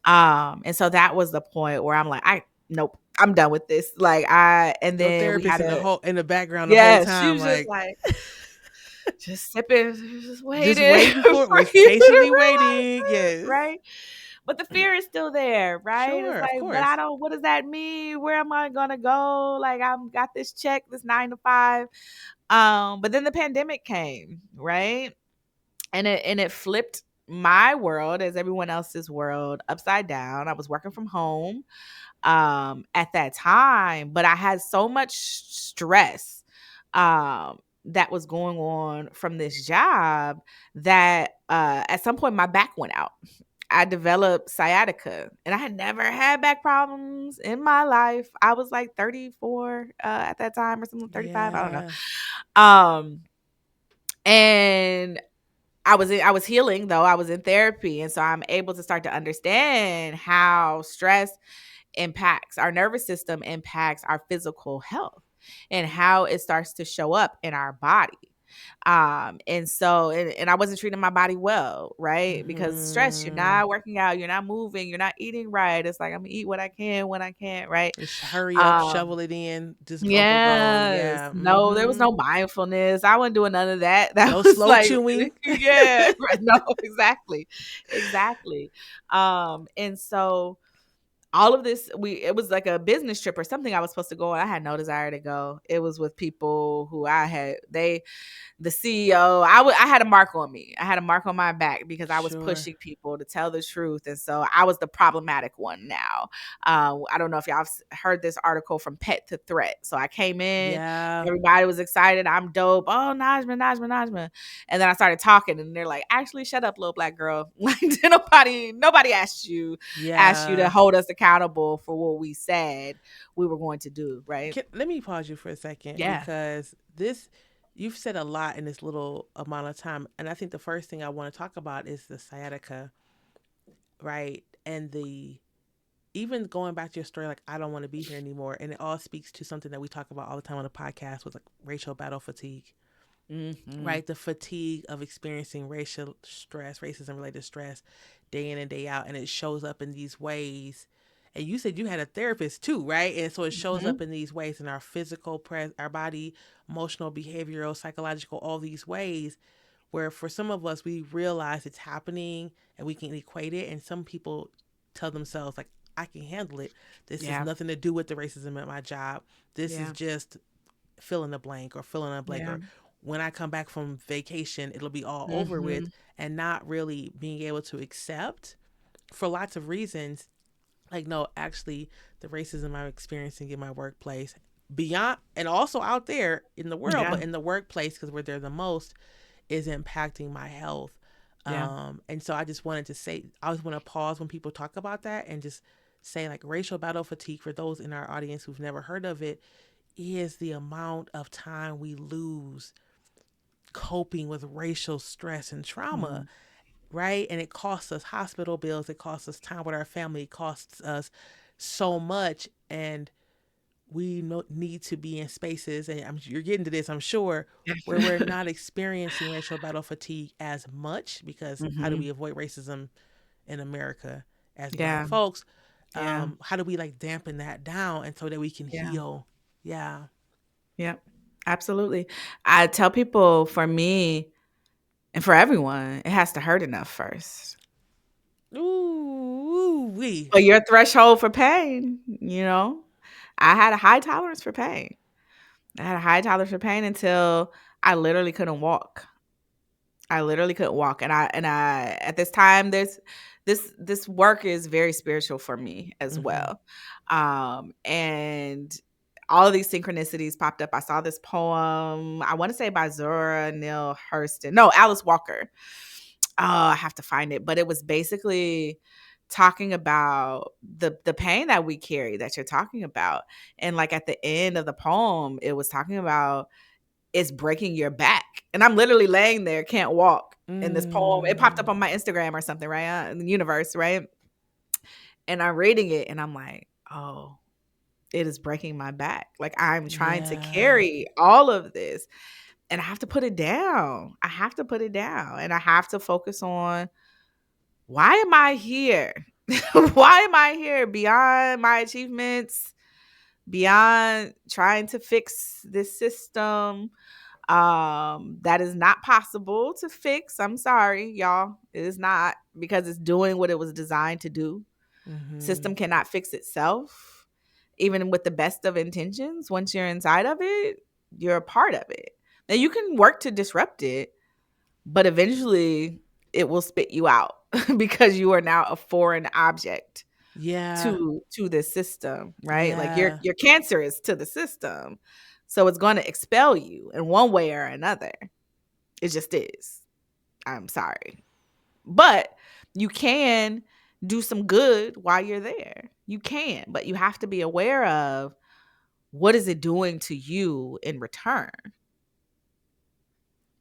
And so that was the point where I'm like, nope, I'm done with this. And Your then we therapist had in the a, whole in the background the whole yeah, she time, was just like like, just sipping, just just waiting waiting for it, for was you to patiently realize waiting. it, Yes. right? But the fear is still there, right? It's Sure, of like, but I course. don't, what does that mean? Where am I gonna go? Like, I've got this check, this 9 to 5. But then the pandemic came, right? And it flipped my world, as everyone else's world, upside down. I was working from home at that time, but I had so much stress that was going on from this job that at some point my back went out. I developed sciatica, and I had never had back problems in my life. I was like 34 at that time, or something, 35, I don't know. Yeah. Um and I was healing, though. I was in therapy, and so I'm able to start to understand how stress impacts our nervous system, impacts our physical health, and how it starts to show up in our body. And I wasn't treating my body well, right? Because stress, you're Mm-hmm. not working out, you're not moving, you're not eating right. It's like I'm gonna eat what I can when I can, right? Just hurry up, Um, shovel it in, just go, go, go. yes. Yeah. No, there was Mm-hmm. no mindfulness. I wasn't doing none of that. That No was slow like, chewing. yeah, right. No, exactly. Exactly. And so all of this, it was like a business trip or something I was supposed to go on. I had no desire to go. It was with people who the CEO, I had a mark on me. I had a mark on my back because I was Sure. pushing people to tell the truth. And so I was the problematic one now. I don't know if y'all have heard this article from Pet to Threat. So I came in, Yeah. everybody was excited. I'm dope. Oh, Najmah, Najmah, Najmah. And then I started talking and they're like, actually, shut up, little black girl. Like nobody asked you to Yeah. hold us accountable for what we said we were going to do. Right. Let me pause you for a second Yeah. because you've said a lot in this little amount of time. And I think the first thing I want to talk about is the sciatica, right? And even going back to your story, like, I don't want to be here anymore. And it all speaks to something that we talk about all the time on the podcast with like racial battle fatigue, Hmm. right? The fatigue of experiencing racial stress, racism related stress day in and day out. And it shows up in these ways. And you said you had a therapist too, right? And so it shows Hmm. up in these ways in our physical, our body, emotional, behavioral, psychological, all these ways where for some of us, we realize it's happening and we can equate it. And some people tell themselves, like, I can handle it. This is Yeah. nothing to do with the racism at my job. This is Yeah. just fill in the blank or fill in a blank Yeah. or when I come back from vacation, it'll be all over with, Mhm. and not really being able to accept for lots of reasons. Like, no, actually, the racism I'm experiencing in my workplace, beyond and also out there in the world, Yeah. but in the workplace, because we're there the most, is impacting my health. Yeah. And so I just wanted to say, I always want to pause when people talk about that and just say, like, racial battle fatigue, for those in our audience who've never heard of it, is the amount of time we lose coping with racial stress and trauma, Mhm. right? And it costs us hospital bills, it costs us time with our family, it costs us so much. And we need to be in spaces, and you're getting to this, I'm sure, where we're not experiencing racial battle fatigue as much, because how do Mhm. we avoid racism in America as Black Yeah. folks? Yeah. How do we like dampen that down and so that we can Yeah. heal? Yeah. Yeah. Absolutely. I tell people, for me and for everyone, it has to hurt enough first. Ooh, we. But your threshold for pain, you know? I had a high tolerance for pain. I had a high tolerance for pain until I literally couldn't walk. I literally couldn't walk, and I at this time, this work is very spiritual for me as Mm-hmm. well, and all of these synchronicities popped up. I saw this poem, I want to say by Zora Neale Hurston, no, Alice Walker. Oh, I have to find it, but it was basically talking about the pain that we carry, that you're talking about, and like at the end of the poem, it was talking about it's breaking your back. And I'm literally laying there, can't walk in this poem. It popped up Mm, on my Instagram or something, right? In the universe, right? And I'm reading it and I'm like, oh, it is breaking my back. Like I'm trying to yeah. carry all of this and I have to put it down. I have to put it down and I have to focus on, why am I here? Why am I here beyond my achievements, beyond trying to fix this system? That is not possible to fix. I'm sorry, y'all. It is not, because it's doing what it was designed to do. Mm-hmm. System cannot fix itself. Even with the best of intentions, once you're inside of it, you're a part of it. Now you can work to disrupt it, but eventually it will spit you out because you are now a foreign object Yeah. to this system, right? Like you're Yeah. you're cancerous to the system. So it's going to expel you in one way or another. It just is. I'm sorry. But you can do some good while you're there. You can, but you have to be aware of, what is it doing to you in return,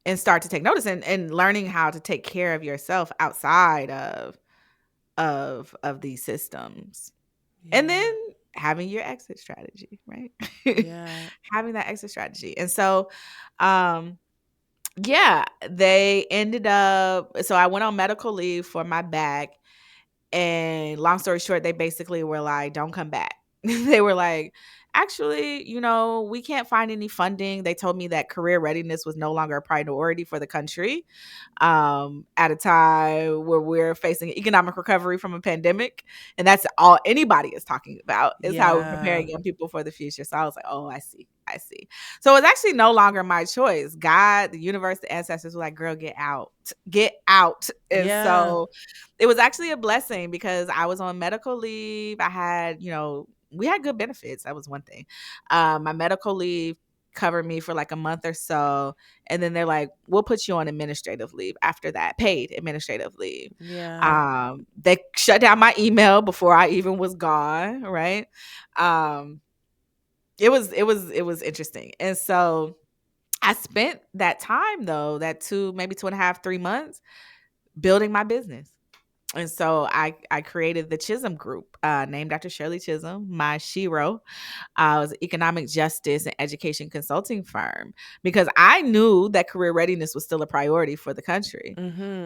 and start to take notice, and learning how to take care of yourself outside of these systems. And then Yeah. having your exit strategy, right? Yeah. Having that exit strategy. And so um Yeah, they ended up, so I went on medical leave for my back, and long story short, they basically were like, "Don't come back." They were like, "Actually, we can't find any funding." They told me that career readiness was no longer a priority for the country, at a time where we're facing economic recovery from a pandemic. And that's all anybody is talking about, is how we're Yeah. preparing young people for the future. So I was like, oh, I see. I see. So it's actually no longer my choice. God, the universe, the ancestors were like, girl, get out, get out. And Yeah. so it was actually a blessing because I was on medical leave. I had, we had good benefits. That was one thing. My medical leave covered me for like a month or so, and then they're like, we'll put you on administrative leave after that, paid administrative leave. Yeah. They shut down my email before I even was gone, right? um it was interesting. And so I spent that time, though, that maybe 2.5, 3 months, building my business. And so I created the Chisholm Group, named after Shirley Chisholm, my shero. It was an economic justice and education consulting firm, because I knew that career readiness was still a priority for the country.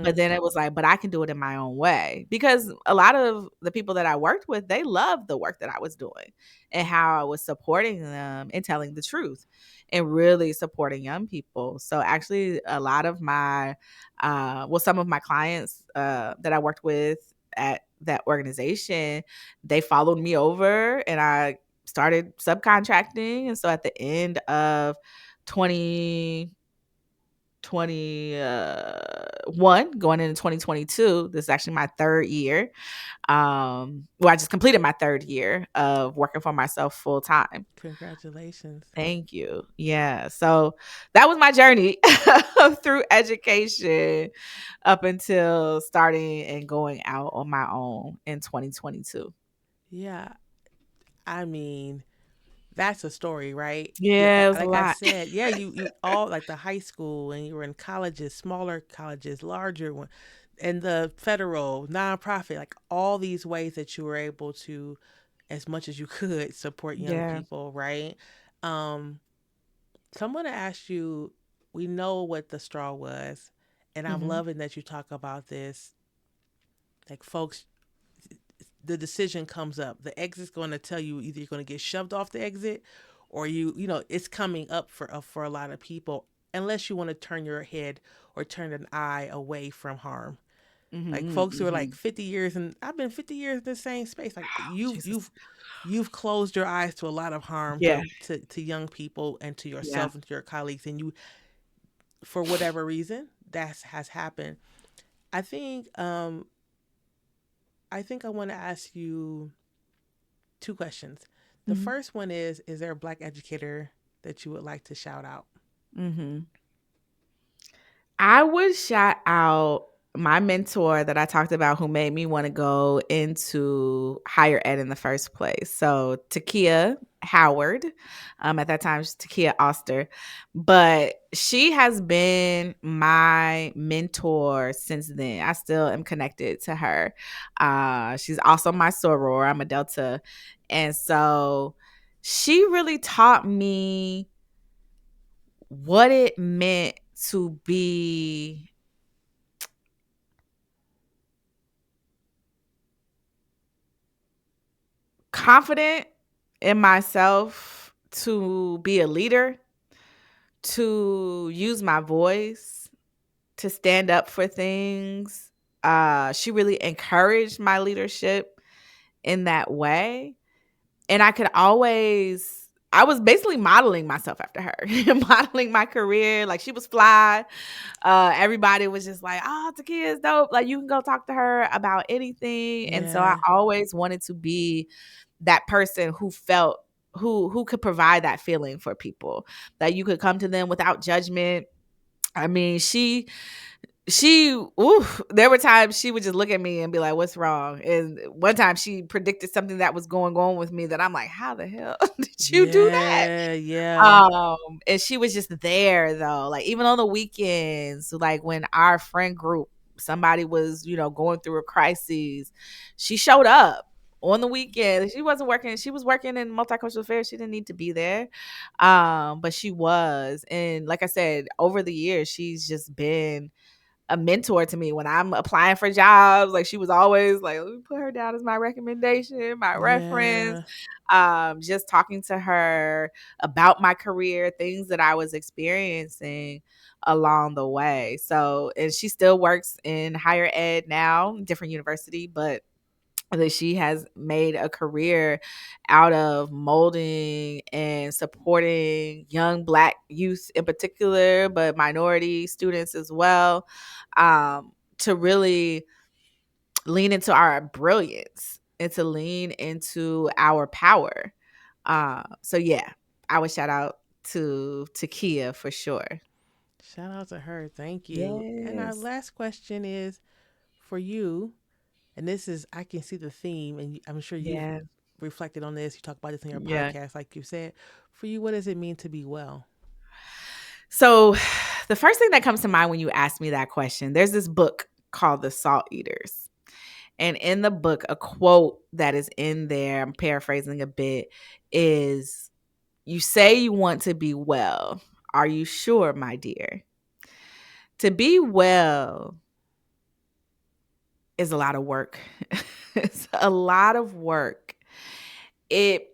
But Mhm. then it was like, but I can do it in my own way, because a lot of the people that I worked with, they loved the work that I was doing and how I was supporting them and telling the truth and really supporting young people. So actually, a lot of my, some of my clients that I worked with at that organization, they followed me over, and I started subcontracting. And so at the end of 2021, going into 2022, this is actually my third year. I just completed my third year of working for myself full time. Congratulations. Thank you. Yeah. So that was my journey through education up until starting and going out on my own in 2022. Yeah. I mean, that's a story, right? Yeah, Yeah, it was a like I lot. said, yeah, you all like the high school and you were in colleges, smaller colleges, larger one, and the federal nonprofit, like all these ways that you were able to, as much as you could, support young Yeah. people, right? Um, so I'm gonna ask you, we know what the straw was, and I'm Hmm. loving that you talk about this. Like folks, the decision comes up. The exit's going to tell you either you're going to get shoved off the exit, or it's coming up for a lot of people, unless you want to turn your head or turn an eye away from harm. Like Hmm. folks who are like Hmm. 50 years, and I've been 50 years in the same space. Like you've Jesus. you've you've closed your eyes to a lot of harm Yeah. to young people and to Yeah. yourself and to your colleagues, and you, for whatever reason, that has happened. I think um I think I want to ask you two questions. The Mhm. first one is there a black educator that you would like to shout out? Mhm. I would shout out my mentor that I talked about, who made me want to go into higher ed in the first place. So Takia Howard, at that time, she's Takia Oster, but she has been my mentor since then. I still am connected to her. She's also my soror. I'm a Delta. And so she really taught me what it meant to be confident in myself, to be a leader, to use my voice, to stand up for things. She really encouraged my leadership in that way. And I was basically modeling myself after her, modeling my career. Like, she was fly. Everybody was just like, "Oh, Takia is dope. Like, you can go talk to her about anything." And so I Yeah. always wanted to be that person who felt, who could provide that feeling for people, that you could come to them without judgment. I mean, there were times she would just look at me and be like, "What's wrong?" And one time she predicted something that was going on with me that I'm like, "How the hell did you do that?" Yeah, yeah. And she was just there, though. Like, even on the weekends, like when our friend group, somebody was, going through a crisis, she showed up. on the weekend. She wasn't working. She was working in multicultural affairs. She didn't need to be there. But she was. And like I said, over the years, she's just been a mentor to me when I'm applying for jobs. Like she was always like, let me put her down as my recommendation, my reference. Yeah. Just talking to her about my career, things that I was experiencing along the way. So, and she still works in higher ed now, different university, but that she has made a career out of molding and supporting young Black youth in particular, but minority students as well, to really lean into our brilliance and to lean into our power. So yeah, I would shout out to Kia for sure. Shout out to her. Thank you. And our Yes. last question is for you, and this is, I can see the theme, and I'm sure you've Yeah. reflected on this. You talk about this in your Yeah. podcast, like you said. For you, what does it mean to be well? So, the first thing that comes to mind when you ask me that question, there's this book called The Salt Eaters. And in the book, a quote that is in there, I'm paraphrasing a bit, is you say you want to be well. Are you sure, my dear? To be well is a lot of work. It's a lot of work. It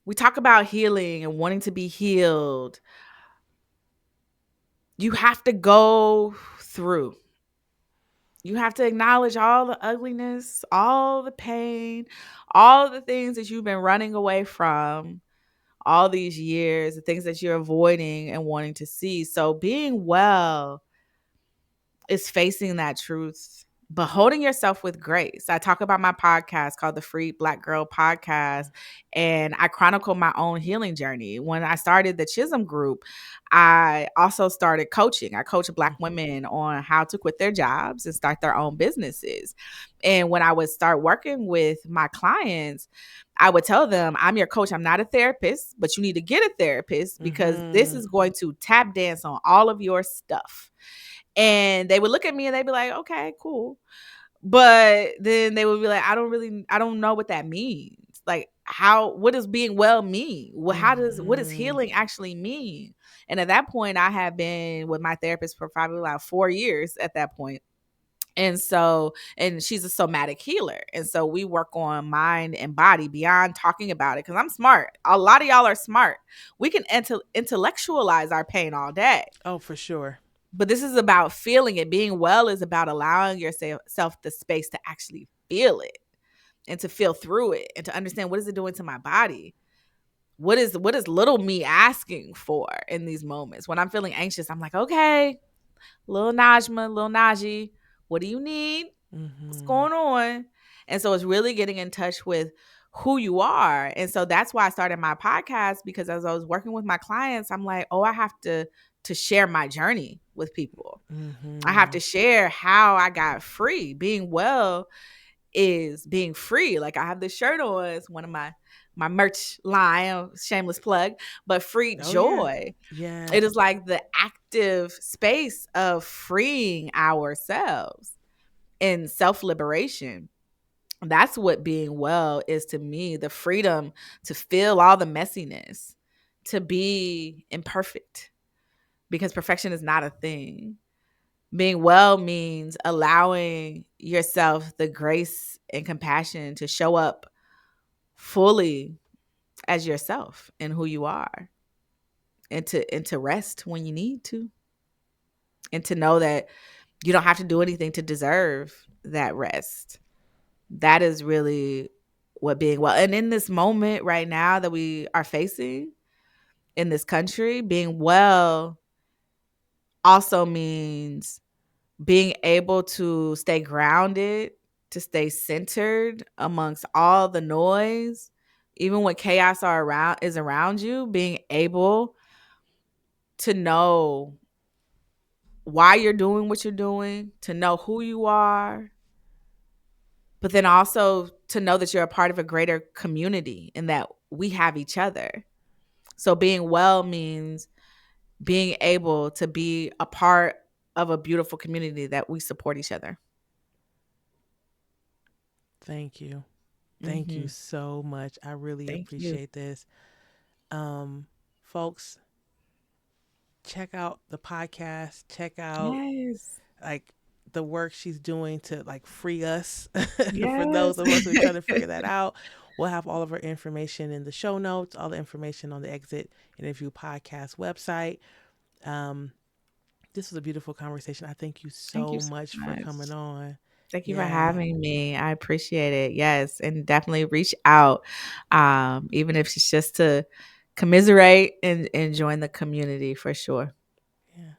We talk about healing and wanting to be healed. You have to go through. You have to acknowledge all the ugliness, all the pain, all the things that you've been running away from all these years, the things that you're avoiding and wanting to see. So being well is facing that truth, but holding yourself with grace. I talk about my podcast called the Free Black Girl Podcast, and I chronicle my own healing journey. When I started the Chisholm Group, I also started coaching. I coach Black Mm-hmm. women on how to quit their jobs and start their own businesses. And when I would start working with my clients, I would tell them, I'm your coach. I'm not a therapist, but you need to get a therapist because this Mm-hmm. is going to tap dance on all of your stuff. And they would look at me and they'd be like, okay, cool. But then they would be like, I don't know what that means. Like, what does being well mean? Well, what does Mm-hmm. healing actually mean? And at that point, I had been with my therapist for probably like 4 years at that point. And so, and she's a somatic healer. And so we work on mind and body beyond talking about it because I'm smart. A lot of y'all are smart. We can intellectualize our pain all day, Oh, for sure. but this is about feeling it. Being well is about allowing yourself the space to actually feel it and to feel through it and to understand what is it doing to my body. What is little me asking for in these moments? When I'm feeling anxious, I'm like, okay, little Najma, little Najee, what do you need? What's Mm-hmm. going on? And so it's really getting in touch with who you are. And so that's why I started my podcast, because as I was working with my clients, I'm like, oh, I have to share my journey with people. I have Mm-hmm. to share how I got free. Being well is being free. Like I have this shirt on. It's one of my merch line, shameless plug, but free Oh, yeah. joy. It is Yes. like the active space of freeing ourselves in self-liberation. That's what being well is to me, the freedom to feel all the messiness, to be imperfect, because perfection is not a thing. Being well means allowing yourself the grace and compassion to show up fully as yourself and who you are, and to rest when you need to, and to know that you don't have to do anything to deserve that rest. That is really what being well. And in this moment right now that we are facing in this country, being well also means being able to stay grounded, to stay centered amongst all the noise, even when chaos is around you, being able to know why you're doing what you're doing, to know who you are, but then also to know that you're a part of a greater community and that we have each other. So being well means being able to be a part of a beautiful community that we support each other. Thank you. Thank you Hmm. so much. I really Thank you. appreciate this. Um, Folks, check out the podcast, check out Yes. like the work she's doing to like free us. For those Yes. of us who are trying to figure that out, we'll have all of our information in the show notes, all the information on the Exit Interview Podcast website. Um, this was a beautiful conversation. I thank you Thank you so so much for much. coming on. Thank you for Yeah, having me. I appreciate it. Yes, and definitely reach out, even if it's just to commiserate and join the community for sure. yeah.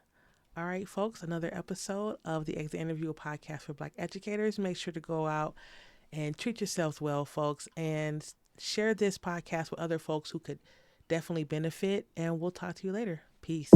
All right, folks, another episode of the Exit Interview podcast for Black educators. Make sure to go out and treat yourselves well, folks, and share this podcast with other folks who could definitely benefit. And we'll talk to you later. Peace.